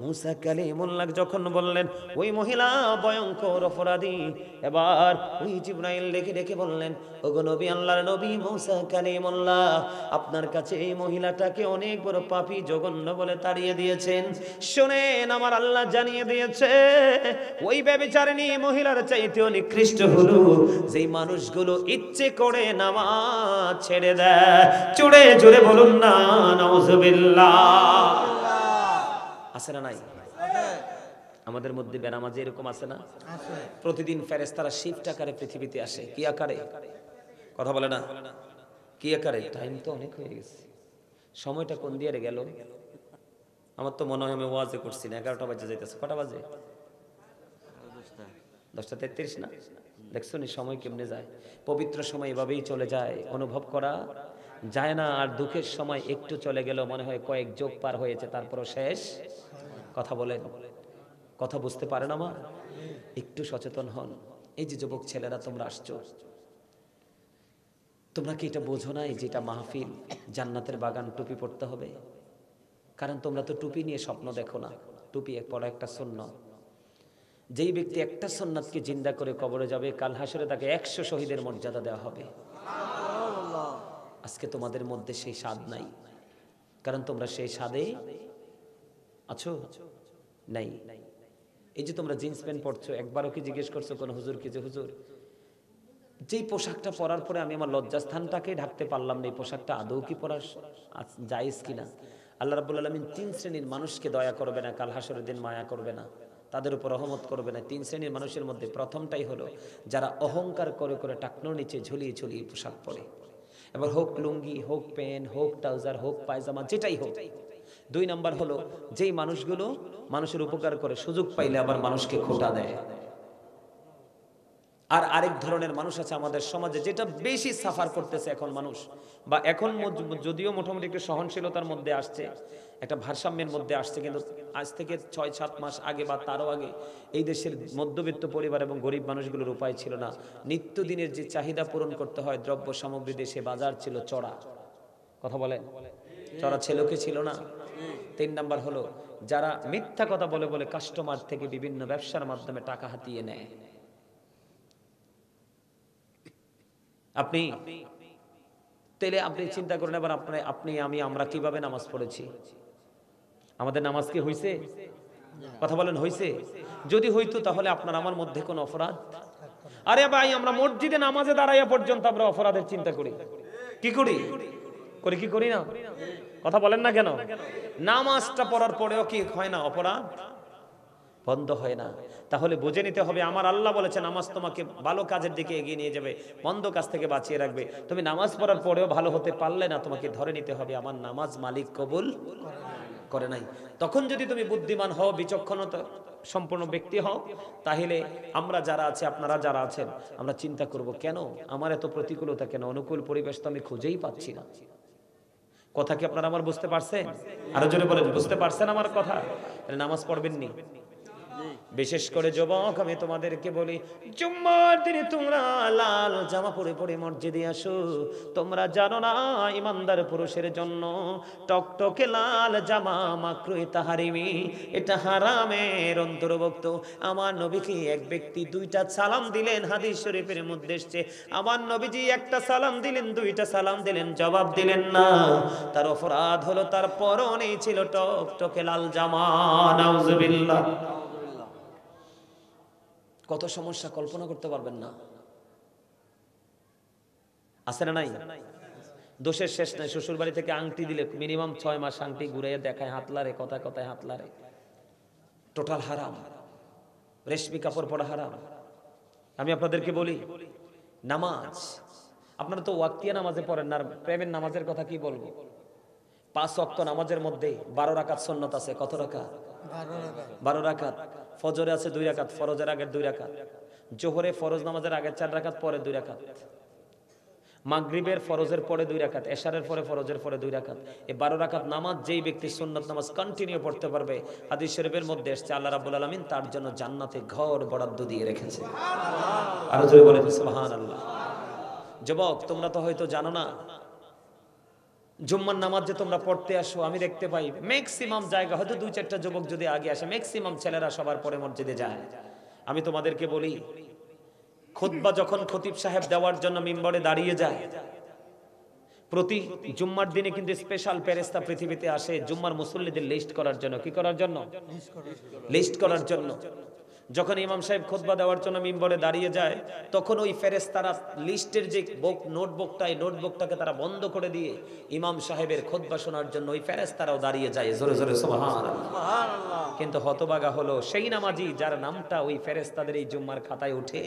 মুসা কালিমুল্লাহ যখন বললেন ওই মহিলা ভয়ঙ্কর অপরাধী, এবার ওই জিবরাইল ডেকে ডেকে বললেন, ওগো নবী, আল্লাহর নবী মুসা কালিমুল্লাহ, আপনার কাছে এই মহিলাটাকে অনেক বড় পাপী জঘন্য বলে তাড়িয়ে দিয়েছেন। শুনেন, আমার আল্লাহ জানিয়ে দিয়েছে ওই ব্যভিচারিণী মহিলার চাইতেও নিকৃষ্ট হলো যেই মানুষগুলো ইচ্ছে করে নামাজ ছেড়ে দেয়। জোরে জোরে বলুন না নাউজুবিল্লাহ। আছে না নাই? আমাদের মধ্যে বেনামাজি এরকম আছে না? প্রতিদিন ফেরেশতারা শিফট আকারে পৃথিবীতে আসে। কি আকারে? কথা বলে না, কি আকারে? টাইম তো অনেক হয়ে গেছে, সময়টা কোন দিয়ে গেল? আমার তো মনে হয় আমি ওয়াজে করছি না, 11টা বাজে যাইতেছে। কটা বাজে? 10:33 না? দেখছো নি সময় কেমনে যায়? পবিত্র সময় এভাবেই চলে যায়, অনুভব করা যায় না। আর দুঃখের সময় একটু চলে গেল, মনে হয় কয়েক যোগ পার হয়েছে, তারপরও শেষ। কথা বলেন, কথা বুঝতে পারেন আমার? একটু সচেতন হন। এই যে যুবক ছেলেরা তোমরা আসছো, তোমরা কি এটা বোঝো না যে এটা মাহফিল, জান্নাতের বাগান, টুপি পড়তে হবে? কারণ তোমরা তো টুপি নিয়ে স্বপ্ন দেখো না। টুপি পড়া একটা সুন্নাত। যেই ব্যক্তি একটা সুন্নাতকে জিন্দা করে কবরে যাবে, কাল হাসরে তাকে 100 শহীদের মর্যাদা দেওয়া হবে। আজকে তোমাদের মধ্যে সেই স্বাদ নাই, কারণ তোমরা সেই স্বাদে আছো নাই। এই যে তোমরা জিন্স প্যান্ট পরছো, একবারও কি জিজ্ঞেস করছো কোন হুজুরকে যে হুজুর, যেই পোশাকটা পরার পরে আমি আমার লজ্জাস্থানটাকে ঢাকতে পারলাম না, এই পোশাকটা আদৌ কি পরা জায়েজ কিনা? আল্লাহ রাব্বুল আলামিন 3 শ্রেণীর মানুষকে দয়া করবে না, কাল হাসরের দিন মায়া করবে না, তাদের উপর রহমত করবে না। 3 শ্রেণীর মানুষের মধ্যে প্রথমটাই হলো যারা অহংকার করে করে টাকনোর নিচে ঝুলিয়ে ঝুলিয়ে পোশাক পরে, এবার হোক লুঙ্গি, হোক প্যান্ট, হোক ট্রাউজার, হোক পায়জামা, যেটাই হোক। 2 নাম্বার হলো যেই মানুষগুলো মানুষের উপকার করে, সুযোগ পাইলে আবার মানুষকে খোঁটা দেয়। আর আরেক ধরনের মানুষ আছে আমাদের সমাজে, যেটা বেশি সাফার করতেছে এখন মানুষ, বা এখন যদিও মোটামুটি একটু সহনশীলতার মধ্যে আসছে, একটা ভারসাম্যের মধ্যে আসছে, কিন্তু আজ থেকে 6-7 মাস আগে বা তারও আগে এই দেশের মধ্যবিত্ত পরিবার এবং গরিব মানুষগুলোর উপায় ছিল না। নিত্যদিনের যে চাহিদা পূরণ করতে হয় দ্রব্য সামগ্রী, দেশে বাজার ছিল চড়া। কথা বলেন, চড়া ছিল কি ছিল না? 3 নাম্বার হলো যারা মিথ্যা কথা বলে বলে কাস্টমার থেকে বিভিন্ন ব্যবসার মাধ্যমে টাকা হাতিয়ে নেয়। আপনি চিন্তা করেন এবার, আপনি আমি আমরা কিভাবে নামাজ পড়েছি? আমাদের নামাজ কি হইছে? কথা বলেন, হইছে? যদি হইতো তাহলে আপনার আমার মধ্যে কোন অপরাধ? আরে ভাই, আমরা মসজিদে নামাজে দাঁড়াইয়া পর্যন্ত আমরা অপরাধের চিন্তা করি। কি করি? কি করি না? কথা বলেন না কেন? নামাজটা পড়ার পরেও কি হয় না অপরাধ? বন্ধ হয় না। তাহলে বুঝে নিতে হবে, আমার আল্লাহ বলেছেন নামাজ তোমাকে ভালো কাজের দিকে এগিয়ে নিয়ে যাবে, মন্দ কাজ থেকে বাঁচিয়ে রাখবে। তুমি নামাজ পড়ার পরেও ভালো হতে পারলে না, তোমাকে ধরে নিতে হবে আমার নামাজ মালিক কবুল করে নাই। তখন যদি তুমি বুদ্ধিমান হও, বিচক্ষণতা সম্পূর্ণ ব্যক্তি হও, তাহলে আমরা যারা আছে, আপনারা যারা আছেন, আমরা চিন্তা করব কেন আমার এত প্রতিকূলতা, কেন অনুকূল পরিবেশ তো আমি খুঁজেই পাচ্ছি না। কথা কি আপনারা আমার বুঝতে পারছেন? আরো জোরে বলেন, বুঝতে পারছেন আমার কথা? নামাজ পড়বেন নি? বিশেষ করে যুবক, আমি তোমাদেরকে বলি, জুম্মার দিনে তোমরা লাল জামা পরে পরে মসজিদে আসো। তোমরা জানো না ইমানদার পুরুষের জন্য টকটকে লাল জামা মাকরুহ তাহরিমি, এটা হারামের অন্তর্ভুক্ত। আমার নবীকে এক ব্যক্তি 2টা সালাম দিলেন, হাদিস শরীফের মধ্যে এসেছে, আমার নবীজি একটা সালাম দিলেন, 2টা সালাম দিলেন, জবাব দিলেন না। তার অপরাধ হলো তার পরনে ছিল টকটকে লাল জামা। নাউজুবিল্লাহ। কত সমস্যা কল্পনা করতে পারবেন না। আছে না নাই? দোষের শেষ নাই। শ্বশুর বাড়ি থেকে আংটি দিলে মিনিমাম 6 মাস আংটি ঘুরে দেখায়, হাতলারে, কথায় কথায় হাতলারে, টোটাল হারাম। রেশমি কাপড় পরা হারাম। আমি আপনাদেরকে বলি, নামাজ, আপনারা তো ওয়াক্তিয়া নামাজে পড়েন না, প্রেমের নামাজের কথা কি বলবো? 5 ওয়াক্ত নামাজের মধ্যে 12 রাকাত সুন্নাত আছে। কত রাকাত? 12 রাকাত। ফজরে আছে 2 রাকাত, ফরজের আগের 2 রাকাত। জোহরে ফরজ নামাজের আগের 4 রাকাত, পরে 2 রাকাত। মাগরিবের ফরজের পরে 2 রাকাত, এশারের পরে ফরজের পরে 2 রাকাত। এই 12 রাকাত নামাজ যেই ব্যক্তি সুন্নাত নামাজ কন্টিনিউ পড়তে পারবে, হাদিস শরীফের মধ্যে এসেছে আল্লাহ রাব্বুল আলামিন তার জন্য জান্নাতে ঘর বরাদ্দ দিয়ে রেখেছে। আরো জোরে বলেন সুবহানাল্লাহ। যুবক, তোমরা তো হয়তো জানো না, জুম্মার নামাজ যে তোমরা পড়তে আসো, আমি দেখতে পাই ম্যাক্সিমাম জায়গা, হয়তো 2-4টা যুবক যদি আগে আসে, ম্যাক্সিমাম ছেলেরা সবার পরে মসজিদে যায়। আমি তোমাদেরকে বলি, খুতবা যখন খতিব সাহেব দেওয়ার জন্য মিম্বরে দাঁড়িয়ে যায়, প্রতি জুম্মার দিনে কিন্তু স্পেশাল ফেরেশতা পৃথিবীতে আসে জুম্মার মুসল্লিদের লিস্ট করার জন্য। কি করার জন্য? লিস্ট করার জন্য। যখন ইমাম সাহেব খুতবা দেওয়ার জন্য মিম্বরে দাঁড়িয়ে যায়, তখন ওই ফেরেশতারা লিস্টের যে নোটবুকটা, এই নোটবুকটাকে তারা বন্ধ করে দিয়ে ইমাম সাহেবের খুতবা শোনার জন্য ওই ফেরেশতারাও দাঁড়িয়ে যায়। জোরে জোরে সুবহানাল্লাহ। কিন্তু হতভাগা হলো সেই নামাজি যার নামটা ওই ফেরেশতাদের এই জুম্মার খাতায় উঠে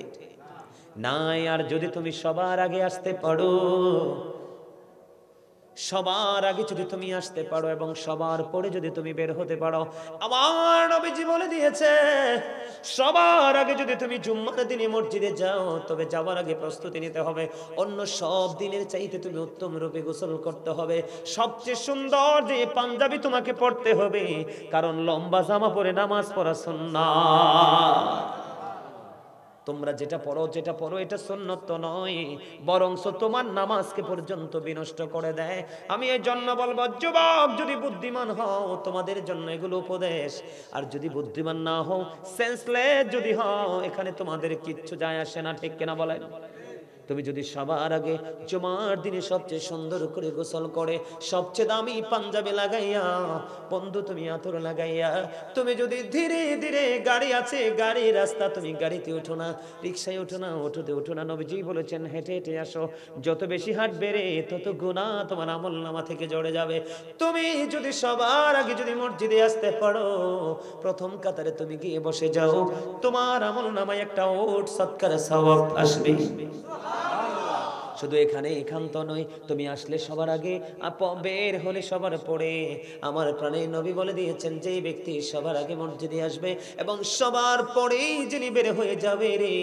নাই। আর যদি তুমি সবার আগে আসতে পারো, সবার আগে যদি তুমি আসতে পারো এবং সবার পরে যদি তুমি বের হতে পারো, আমার নবীজি বলে দিয়েছে সবার আগে যদি তুমি জুম্মার দিনে মসজিদে যাও, তবে যাওয়ার আগে প্রস্তুতি নিতে হবে অন্য সব দিনের চাইতে তুমি উত্তম রূপে গোসল করতে হবে, সবচেয়ে সুন্দর যে পাঞ্জাবি তোমাকে পড়তে হবে, কারণ লম্বা জামা পরে নামাজ পড়া সুন্নাত। তোমরা যেটা পড়ো এটা সুন্নত তো নয়, বরংস তোমার নামাজকে পর্যন্ত বিনষ্ট করে দেয়। আমি এই জন্য বলবো, যুবক যদি বুদ্ধিমান হও তোমাদের জন্য এগুলো উপদেশ, আর যদি বুদ্ধিমান না হও, সেন্সলেস যদি হও, এখানে তোমাদের কিচ্ছু যায় আসে না, ঠিক কিনা বলেন? তুমি যদি সবার আগে জুমার দিনে সবচেয়ে সুন্দর করে গোসল করে, সবচেয়ে দামি পাঞ্জাবি লাগাইয়া, বন্ধু তুমি আতর লাগাইয়া, তুমি যদি ধীরে ধীরে, গাড়ি আছে গাড়ির রাস্তা, তুমি গাড়িতে ওঠো না, রিক্সায় ওঠো না, অটোতে ওঠো না, নবীজি বলেছেন হেঁটে হেঁটে আসো, যত বেশি হাঁটবে রে তত গুনাহ তোমার আমলনামা থেকে ঝরে যাবে। তুমি যদি সবার আগে যদি মসজিদে আসতে পারো, প্রথম কাতারে তুমি গিয়ে বসে যাও, তোমার আমলনামায় একটা ওট সৎকার সওয়াব আসবে। শুধু এখানে একান্ত নয়, তুমি আসলে সবার আগে, বের হলে সবার পরে। আমার প্রাণের নবী বলে দিয়েছেন, যে ব্যক্তি সবার আগে মসজিদে আসবে এবং সবার পরেই যিনি বের হয়ে যাবে রে,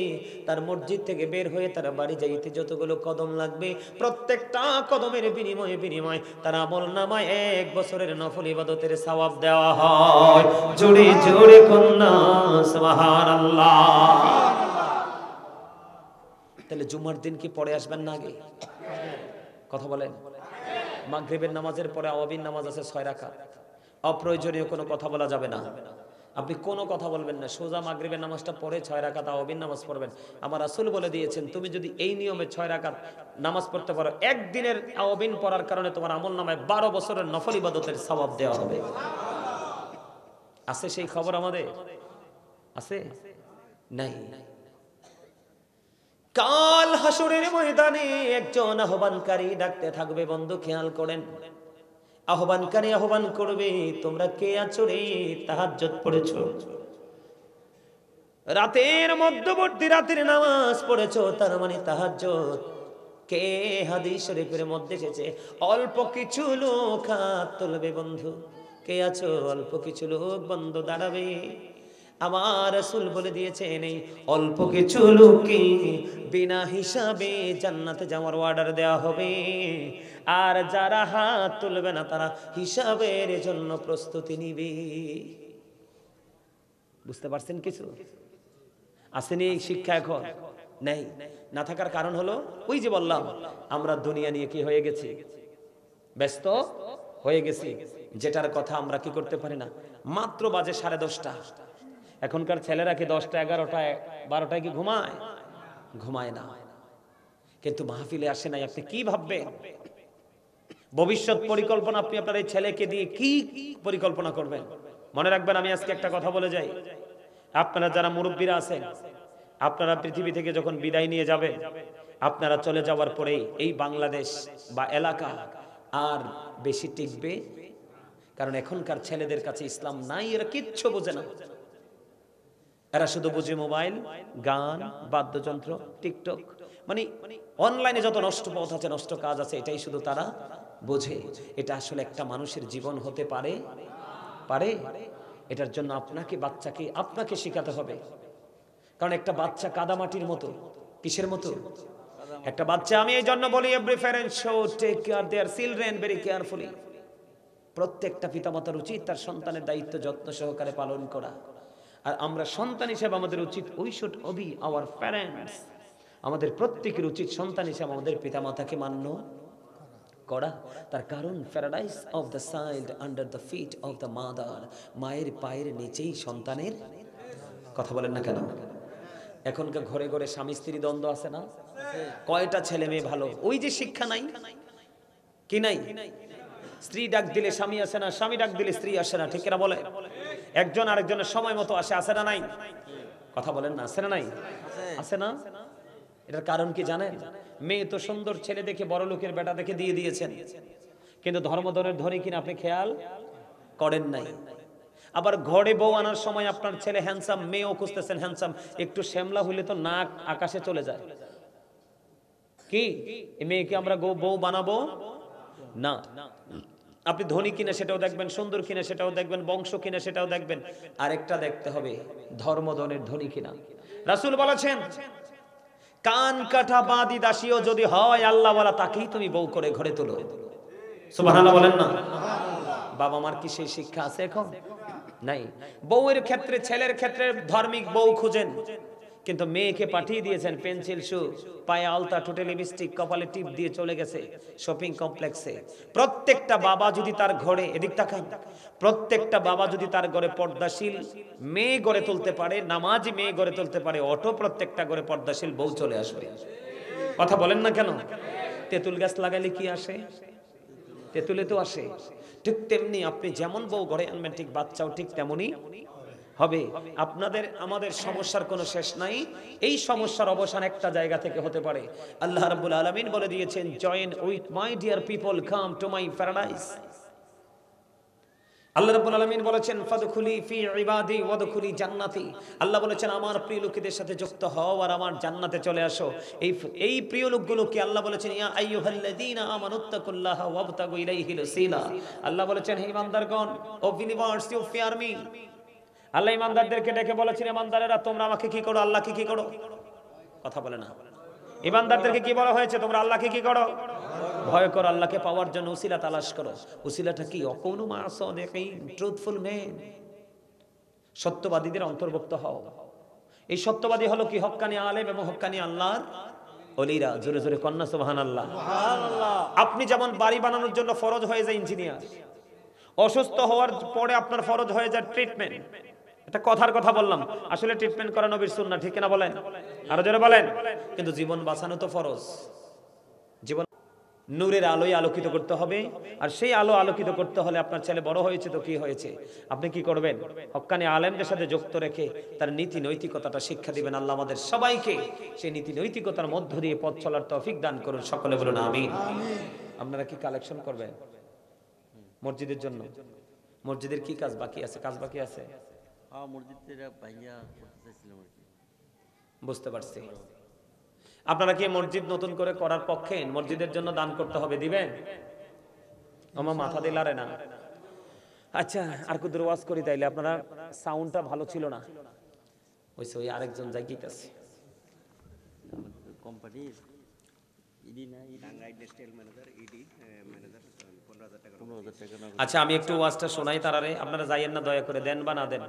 তার মসজিদ থেকে বের হয়ে তার বাড়ি যাইতে যতগুলো কদম লাগবে, প্রত্যেকটা কদমের বিনিময়ে তার আমলনামায় 1 বছরের নফল ইবাদতের সওয়াব দেওয়া হয়। জোরে জোরে কন্যা সুবহানাল্লাহ। তাহলে জুমার দিন কি পড়ে আসবেন না আগে? কথা বলেন। মাগরিবের নামাজের পরে আওয়াবিন নামাজ আছে 6 রাকাত, অপ্রয়োজনীয় কোনো কথা বলা যাবে না। আপনি কোনো কথা বলবেন না, সোজা মাগরিবের নামাজটা পড়ে 6 রাকাত আওয়াবিন নামাজ পড়বেন। আমার রাসূল বলে দিয়েছেন, তুমি যদি এই নিয়মে 6 রাকাত নামাজ পড়তে পারো, একদিনের আওয়াবিন পড়ার কারণে তোমার আমলনামায় 12 বছরের নফল ইবাদতের সওয়াব দেওয়া হবে। আছে সেই খবর আমাদের? আছে? নাই। কাল হাসরের ময়দানে একজন আহ্বানকারী ডাকতে থাকবে, বন্ধু খেয়াল করেন, আহ্বানকারী আহ্বান করবে, তোমরা কে আছো রে? তাহাজ্জুদ পড়েছো, রাতের মধ্যবর্তী রাতের নামাজ পড়েছো, তার মানে তাহাজ্জুদ। কে? হাদিস শরীফের মধ্যে এসেছে, অল্প কিছু লোক হাত তুলবে, বন্ধু কে আছো? অল্প কিছু লোক বন্ধু দাঁড়াবে। আমার রাসূল বলে দিয়েছেন, এই অল্প কিছু লোককে বিনা হিসাবে জান্নাতে যাওয়ার অর্ডার দেওয়া হবে, আর যারা হাত তুলবে না তারা হিসাবের জন্য প্রস্তুতি নিবে। বুঝতে পারছেন কিছু? আসেনি এই শিক্ষা? এখন নেই। না থাকার কারণ হলো, ওই যে বললাম, আমরা দুনিয়া নিয়ে কি হয়ে গেছি? ব্যস্ত হয়ে গেছি, যেটার কথা আমরা কি করতে পারি না। মাত্র বাজে 10:30। এখনকার ছেলেরা কি 10টা 11টায় 12টায় কি ঘুমায়? ঘুমায় না। কিন্তু মাহফিলে আসে নাই। আপনি কি ভাববেন? ভবিষ্যৎ পরিকল্পনা আপনি আপনার এই ছেলেকে দিয়ে কি পরিকল্পনা করবেন? মনে রাখবেন, আমি আজকে একটা কথা বলে যাই, আপনারা যারা মুরব্বীরা আছেন, আপনারা পৃথিবী থেকে যখন বিদায় নিয়ে যাবেন, আপনারা চলে যাওয়ার পরে এই বাংলাদেশ বা এলাকা আর বেশি টিকবে? কারণ এখনকার ছেলেদের কাছে ইসলাম নাই, এরা কিচ্ছু বোঝে না। এরা শুধু বুঝে মোবাইল, গান, বাদ্যযন্ত্র, টিকটক, মানে অনলাইনে যত নষ্ট পথ আছে, নষ্ট কাজ আছে, এটাই শুধু তারা বোঝে। এটা আসলে একটা মানুষের জীবন হতে পারে? এটার জন্য বাচ্চাকে আপনাকে শেখাতে হবে। কারণ একটা বাচ্চা কাদামাটির মতো। কিসের মতো? একটা বাচ্চা। আমি এই জন্য বলি, every parent should take care their children very carefully. প্রত্যেকটা পিতামাতার উচিত তার সন্তানের দায়িত্ব যত্ন সহকারে পালন করা। আর আমরা সন্তান হিসেবে আমাদের উচিত, we should Obi our parents. আমাদের প্রত্যেকের উচিত সন্তান হিসেবে আমাদের পিতামাতাকে মান্য করা। তার কারণ, paradise of the child under the feet of the mother. মায়ের পায়ের নিচেই সন্তানের। কথা বলেন না কেন? এখনকার ঘরে ঘরে স্বামী স্ত্রী দ্বন্দ্ব আছে না? কয়টা ছেলে মেয়ে ভালো? ওই যে শিক্ষা নাই, কি নাই? স্ত্রী ডাক দিলে স্বামী আসে না, স্বামী ডাক দিলে স্ত্রী আসে না, ঠিক কিনা বলে? একজন আরেকজনের সময় মতো আসে, আছে না নাই? কথা বলেন না, আছে না নাই? আছে না? এটার কারণ কি জানেন? মেয়ে তো সুন্দর, ছেলে দেখে বড় লোকের বেটা দেখে দিয়ে দিয়েছেন, কিন্তু ধর্মধনের ধনী কিনা আপনি খেয়াল করেন নাই। আবার ঘরে বউ আনার সময় আপনার ছেলে হ্যান্ডসাম, মেয়েও খুঁজতেছেন হ্যান্ডসাম, একটু শ্যামলা হইলে তো নাক আকাশে চলে যায়। কি মেয়েকে আমরা বউ বানাবো? না, আপনি ধনী কিনা সেটাও দেখবেন, সুন্দর কিনা সেটাও দেখবেন, বংশ কিনা সেটাও দেখবেন, আরেকটা দেখতে হবে ধর্মদনের ধনী কিনা। রাসূল বলেছেন কান কাটা বাঁধি দাসীও যদি হয় আল্লাহ বলা তাকেই তুমি বউ করে ঘরে তোলো। সুবহানাল্লাহ বলেন না? বাবা মার কি সেই শিক্ষা আছে এখন? নাই। বউয়ের ক্ষেত্রে, ছেলের ক্ষেত্রে ধার্মিক বউ খুঁজেন, কিন্তু মেয়েকে পাঠিয়ে দিয়েছেন পেন্সিল শু, পায়ে আলতা, ঠোঁটে লিপস্টিক, কপালে টিপ দিয়ে চলে গেছে শপিং কমপ্লেক্সে। প্রত্যেকটা বাবা যদি তার ঘরে, এদিক তাকান, প্রত্যেকটা বাবা যদি তার ঘরে পর্দাশীল মেয়ে গড়ে তুলতে পারে, নামাজি মেয়ে গড়ে তুলতে পারে, অটো প্রত্যেকটা ঘরে পর্দাশীল বউ চলে আসবে। কথা বলেন না কেন? তেঁতুল গাছ লাগালে কি আসে? তেঁতুলে তো আসে। ঠিক তেমনি আপনি যেমন বউ ঘরে আনবেন, ঠিক বাচ্চাও ঠিক তেমনই হবে। আপনাদের আমাদের সমস্যার কোনো শেষ নাই। এই সমস্যার অবসান একটা জায়গা থেকে হতে পারে। আল্লাহ রাব্বুল আলামিন বলে দিয়েছেন, join with my dear people, come to my paradise. আল্লাহ রাব্বুল আলামিন বলেছেন ফাদখুলি ফি ইবাদি ওয়াদখুলি জান্নাতি। আল্লাহ বলেছেন আমার প্রিয় লোকেদের সাথে যুক্ত হও আর আমার জান্নাতে চলে আসো। এই প্রিয় লোকগুলোকে আল্লাহ বলেছেন ইয়া আইয়ুহাল্লাযীনা আমানুত্তাকুল্লাহা ওয়াবতাগু ইলাইহিল ওসিলা। আল্লাহ বলেছেন হে ইমানদারগণ, O believers, you fear me. আল্লাহ ইমানদারদেরকে ডেকে বলেছেন ইমানদারেরা তোমরা আমাকে কি করো, আল্লাহকে কি করো? কথা বলে না। ইমানদারদেরকে কি বলা হয়েছে? তোমরা আল্লাহকে কি করো? ভয় করো। আল্লাহকে পাওয়ার জন্য উসিলা তালাশ করো। উসিলাটা কি? অকুনু মা সাদিকিন, ট্রুথফুল মেন, সত্যবাদীদের অন্তর্ভুক্ত হও। এই সত্যবাদী হলো কি? হক্কানি আলেম এবং হক্কানি আল্লাহর ওলিরা। জোরে জোরে কন্যা সুবহানাল্লাহ। আপনি যেমন বাড়ি বানানোর জন্য ফরজ হয়ে যায় ইঞ্জিনিয়ার, অসুস্থ হওয়ার পরে আপনার ফরজ হয়ে যায় ট্রিটমেন্ট। এটা কথার কথা বললাম, আসলে ট্রিটমেন্ট করা নবীর সুন্নাহ, ঠিক কিনা বলেন? আরো জোরে বলেন। কিন্তু জীবন বাঁচানো তো ফরজ। জীবন নূরের আলোয় আলোকিত করতে হবে, আর সেই আলো আলোকিত করতে হলে আপনার ছেলে বড় হয়েছে তো কি হয়েছে, আপনি কি করবেন? হক্কানি আলেমদের সাথে যুক্ত রেখে তার নীতি নৈতিকতাটা শিক্ষা দিবেন। আল্লাহ আমাদের সবাইকে সেই নীতি নৈতিকতার মধ্য দিয়ে পথ চলার তৌফিক দান করুন। সকলে বলুন আমিন। আপনারা কি কালেকশন করবেন মসজিদের জন্য? মসজিদের কি কাজ বাকি আছে? কাজ বাকি আছে? বুঝতে পারছি। আপনারা কি মসজিদ নতুন করে করার পক্ষে? মসজিদের জন্য দান করতে হবে, দিবেন? আমার মাথা দিলারে না। আচ্ছা, আর কুদুর ওয়াজ করি তাইলে। আপনারা সাউন্ডটা ভালো ছিল না, ওইসে ওই আরেকজন জায়গাইতেছে কোম্পানির ইডি না, Tangail industrial manager, ED manager 15,000 টাকা। আচ্ছা, আমি একটু ওয়াজটা শোনাই তারারে, আপনারা যাইয়েন না দয়া করে, দেন বা না দেন।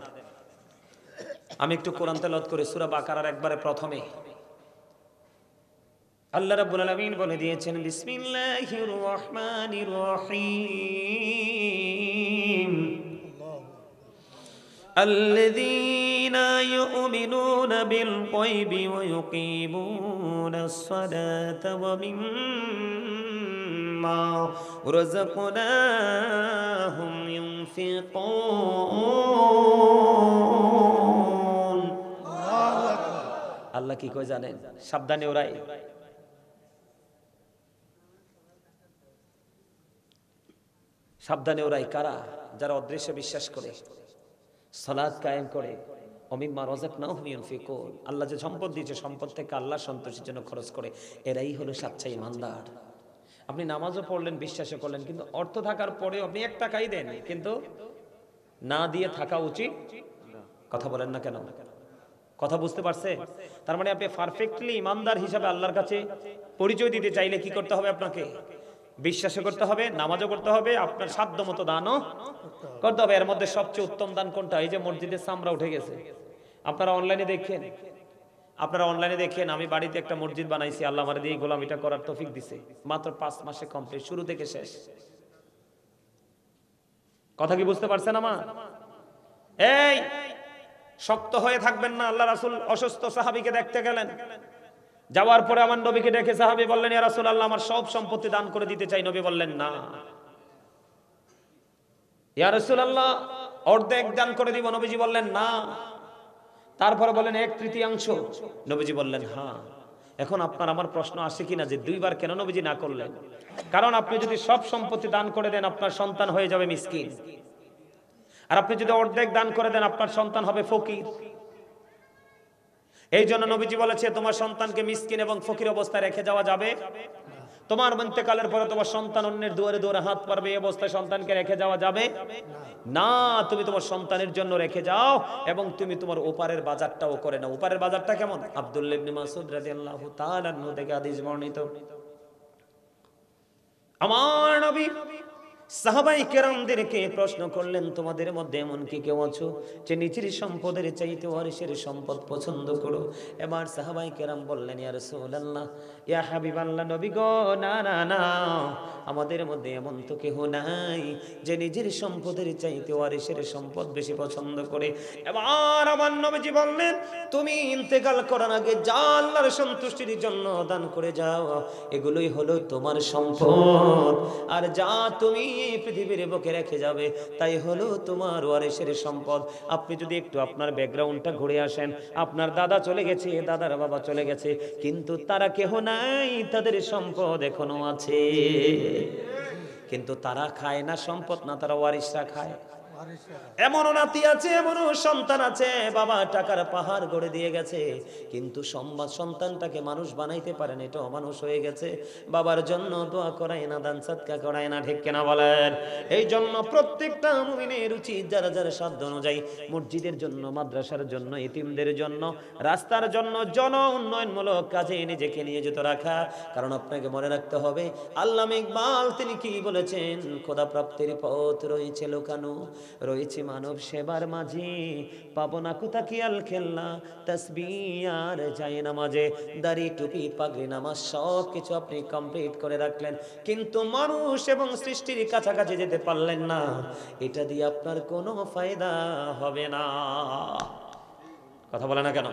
আমি একটু কোরআন তেলাওয়াত করে সূরা বাকারার একবারে প্রথমে আল্লাহ রাব্বুল আলামিন বলে দিয়েছেন বিসমিল্লাহির রহমানির রহিম আল্লাযীনা ইউমিনুনা বিল গায়বি ওয়া ইউকিমুনাস সালাতা ওয়া মিম্মা রাযাকনাহুম ইউনফিকুন। আল্লাহ কি কয় জানেন? সাবধানে ওরাই। সাবধানে ওরাই কারা? যারা অদৃশ্য বিশ্বাস করে, সালাত কায়েম করে, অমিম্মা রাযাকনাহুম ইউনফিকুন। আল্লাহ যে সম্পদ দিয়েছে, সম্পদ থেকে আল্লাহর সন্তুষ্টির জন্য খরচ করে, এরাই হলো সচ্চা ঈমানদার। আপনি নামাজও পড়লেন, বিশ্বাসও করলেন, কিন্তু অর্থ থাকার পরেও আপনি 1 টাকাই দেন, কিন্তু না দিয়ে থাকা উচিত। কথা বলেন না কেন? কথা বুঝতে পারছে? তার মানে আপনি পারফেক্টলি ঈমানদার হিসাবে আল্লাহর কাছে পরিচয় দিতে চাইলে কি করতে হবে? আপনাকে বিশ্বাসও করতে হবে, নামাজও করতে হবে, আপনার সাধ্য মতো দানও করতে হবে। এর মধ্যে সবচেয়ে উত্তম দান কোনটা? এই যে মসজিদের চামড়া উঠে গেছে, আপনারা অনলাইনে দেখেন, আমি বাড়িতে একটা মসজিদ বানাইছি, আল্লাহ আমার দিয়ে গোলামিটা করার তৌফিক দিছে, মাত্র 5 মাসে কমপ্লিট, শুরু থেকে শেষ। কথা কি বুঝতে পারছেন আমার? এই শক্ত হয়ে থাকবেন না। আল্লাহ রাসূল অসুস্থ সাহাবীকে দেখতে গেলেন, যাওয়ার পরে আমার নবীকে ডেকে সাহাবী বললেন ইয়া রাসূলুল্লাহ, আমার সব সম্পত্তি দান করে দিতে চাই। নবী বললেন না। ইয়া রাসূলুল্লাহ, অর্ধেক দান করে দিব। নবীজি বললেন না। তারপরে বললেন 1/3। নবীজি বললেন হ্যাঁ। এখন আপনার আমার প্রশ্ন আসে কিনা যে 2বার কেন নবীজি না করলেন? কারণ আপনি যদি সব সম্পত্তি দান করে দেন, আপনার সন্তান হয়ে যাবে মিসকিন, আর আপনি যদি অর্ধেক দান করে দেন, আপনার সন্তান হবে ফকির। এই জন্য নবীজি বলেছে তোমার সন্তানকে মিসকিন এবং ফকির অবস্থায় রেখে যাওয়া যাবে। তোমার ইন্তেকালের পরে তোমার সন্তান অন্যের দুয়ারে দুয়ারে হাত পারবে, এই অবস্থায় সন্তানকে রেখে যাওয়া যাবে না। তুমি তোমার সন্তানের জন্য রেখে যাও এবং তুমি তোমার ওপারের বাজারটাও করে নাও। ওপারের বাজারটা কেমন? আব্দুল্লাহ ইবনে মাসউদ রাদিয়াল্লাহু তাআলা আনহু থেকে হাদিস বর্ণিত, আমার নবী সাহাবায়ে কেরামদেরকে প্রশ্ন করলেন, তোমাদের মধ্যে এমন কি কেউ আছো যে নিজের সম্পদের চাইতে ওয়ারিসের সম্পদ পছন্দ করো? এবার সাহাবায়ে কেরাম বললেন, ইয়া রাসূলুল্লাহ, ইয়া হাবিবাল্লাহ, নবী গো, না না না, আমাদের মধ্যে এমন তো কেউ নাই যে নিজের সম্পদের চাইতে ওয়ারিসের সম্পদ বেশি পছন্দ করে। এবার আমার নবীজি বললেন, তুমি ইন্তেকাল করার আগে যা আল্লাহর সন্তুষ্টির জন্য দান করে যাও, এগুলোই হলো তোমার সম্পদ। আর যা তুমি এই পৃথিবীর বুকে রেখে যাবে তাই হলো তোমার ওয়ারিসের সম্পদ। আপনি যদি একটু আপনার ব্যাকগ্রাউন্ডটা ঘুরে আসেন, আপনার দাদা চলে গেছে, দাদার বাবা চলে গেছে, কিন্তু তারা কেহ নাই, তাদের সম্পদ এখনো আছে। কিন্তু তারা খায় না সম্পদ, না তারা ওয়ারিসরা খায়। এমনও নাতি আছে, এমনও সন্তান আছে, বাবা টাকার পাহাড় গড়ে দিয়ে গেছে, কিন্তু সন্তানটাকে মানুষ বানাইতে পারেন, এটাও মানুষ হয়ে গেছে। বাবার জন্য দোয়া করায় না, দান সদকা করায় না, ঠিক কিনা বলেন? এই জন্য প্রত্যেকটা মুমিনের উচিত যারা যারা সাধ্য অনুযায়ী মসজিদের জন্য, মাদ্রাসার জন্য, এতিমদের জন্য, রাস্তার জন্য, জন উন্নয়নমূলক কাজে নিজেকে নিয়োজিত রাখা। কারণ আপনাকে মনে রাখতে হবে, আল্লামা ইকবাল তিনি কি বলেছেন, খোদা প্রাপ্তির পথ রয়েছে লোকানো, রয়েছে মানব সেবার মাঝে, পাবো না কোথা খেয়াল খেলনা, তাসবিহ আর যায় নামাজে, দাড়ি টুপি পাগড়ি নামাজ সব কিছু আপনি কমপ্লিট করে রাখলেন, কিন্তু মানুষ এবং সৃষ্টির কাছাকাছি যেতে পারলেন না, এটা দিয়ে আপনার কোনো ফায়দা হবে না। কথা বলে না কেন?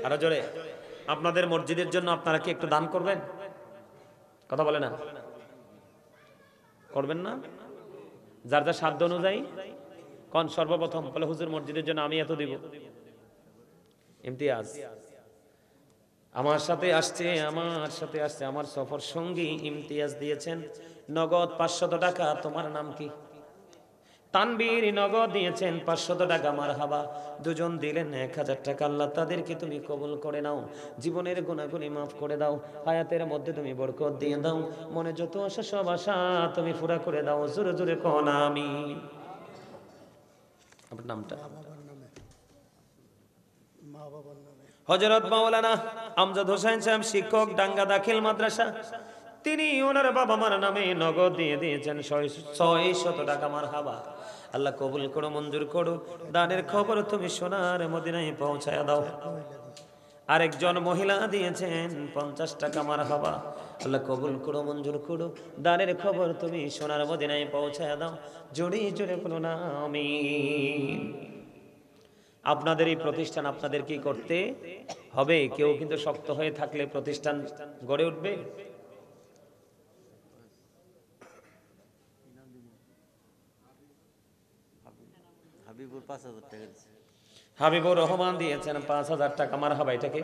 আরো জোরে। আপনাদের মসজিদের জন্য আপনারা কি একটু দান করবেন? কথা বলে না, করবেন না? যার যার সাধ্য অনুযায়ী কোন সর্বপ্রথম বলে, হুজুর মসজিদের জন্য আমি এত দিব। ইমতিয়াজ আমার সাথে আসছে আমার সফর সঙ্গী ইমতিয়াজ দিয়েছেন নগদ 500 টাকা। তোমার নাম কি? তানবীর নগদ দিয়েছেন 500 টাকা। মারহাবা। দুজন দিলেন 1000 টাকা। আল্লাহ তাদেরকে তুমি কবুল করে নাও, জীবনের গুনাহগুলি মাফ করে দাও, হায়াতের মধ্যে তুমি বরকত দিয়ে দাও, মনে যত আশা সব আশা তুমি পুরা করে দাও। জোরে জোরে কোন আমিন। আপনার নামটা? হযরত মাওলানা আমজাদ হোসেন সাহেব, শিক্ষক, ডাঙ্গা দাখিল মাদ্রাসা, তিনি ওনার বাবা মার নামে নগদ দিয়ে দিয়েছেন 600 টাকা। মারহাবা। আল্লাহ কবুল করো, মঞ্জুর করো। দানের খবর তুমি সোনার মদিনায় পৌঁছায় দাও। আরেকজন মহিলা দিয়েছেন 50 টাকা। মারহাবা। আল্লাহ কবুল করো, মঞ্জুর করো। দানের খবর তুমি সোনার মদিনায় পৌঁছায় দাও। জোরে জোরে বলো না আমিন। আপনাদের এই প্রতিষ্ঠান আপনাদের কি করতে হবে? কেউ কিন্তু শক্ত হয়ে থাকলে প্রতিষ্ঠান গড়ে উঠবে। হাবিবুর রহমান দিয়েছেন 5000 টাকা। মারহাবা। এটাকে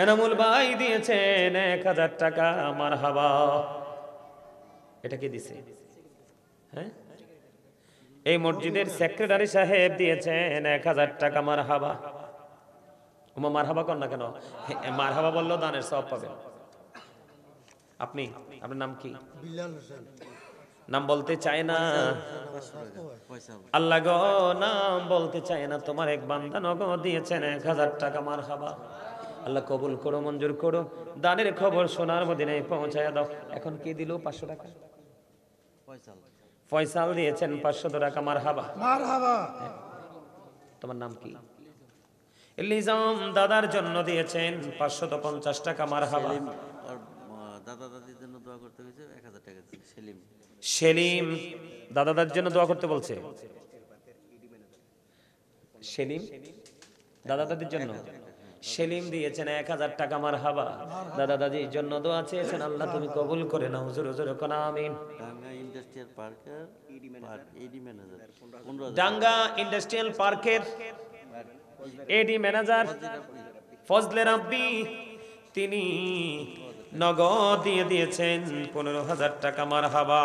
এনামুল ভাই দিয়েছেন 1000 টাকা। মারহাবা। এটাকে দিছে, হ্যাঁ, এই মসজিদের সেক্রেটারি সাহেব দিয়েছেন 1000 টাকা। মারহাবা। ওমা মারহাবা কর না কেন? মারহাবা বললো দানের সওয়াব পাবেন। আপনি, আপনার নাম কি? বিলাল হোসেন। নাম বলতে চায় না আল্লাহ গো, নাম বলতে চায় না। তোমার এক বান্দা নগদ দিয়েছেন 1000 টাকা। মারহাবা। আল্লাহ কবুল করো, মঞ্জুর করো। দানের খবর সোনার মদিনায় পৌঁছায় দাও। এখন কি দিল? 500 টাকা। ফয়সাল দিয়েছেন 500 টাকা। মারহাবা। মারহাবা। তোমার নাম কি? লিজাম দাদার জন্য দিয়েছেন 550 টাকা। মারহাবা। দাদা দাদির জন্য দোয়া করতে হয়েছে 1000 টাকা। সেলিম, সেলিম দাদা দাদির জন্য দোয়া করতে বলছে। সেলিম দাদা দাদির জন্য, সেলিম দিয়েছেন 1000 টাকা। মারহাবা। দাদা দাদির জন্য দোয়া চেয়েছেন, আল্লাহ তুমি কবুল করে নাও। জোরে জোরে কোন আমিন। ডাঙ্গা ইন্ডাস্ট্রিয়াল পার্কের এডি ম্যানেজার ফজলে রাব্বি, তিনি নগদ দিয়ে দিয়েছেন 15000 টাকা। মারহাবা।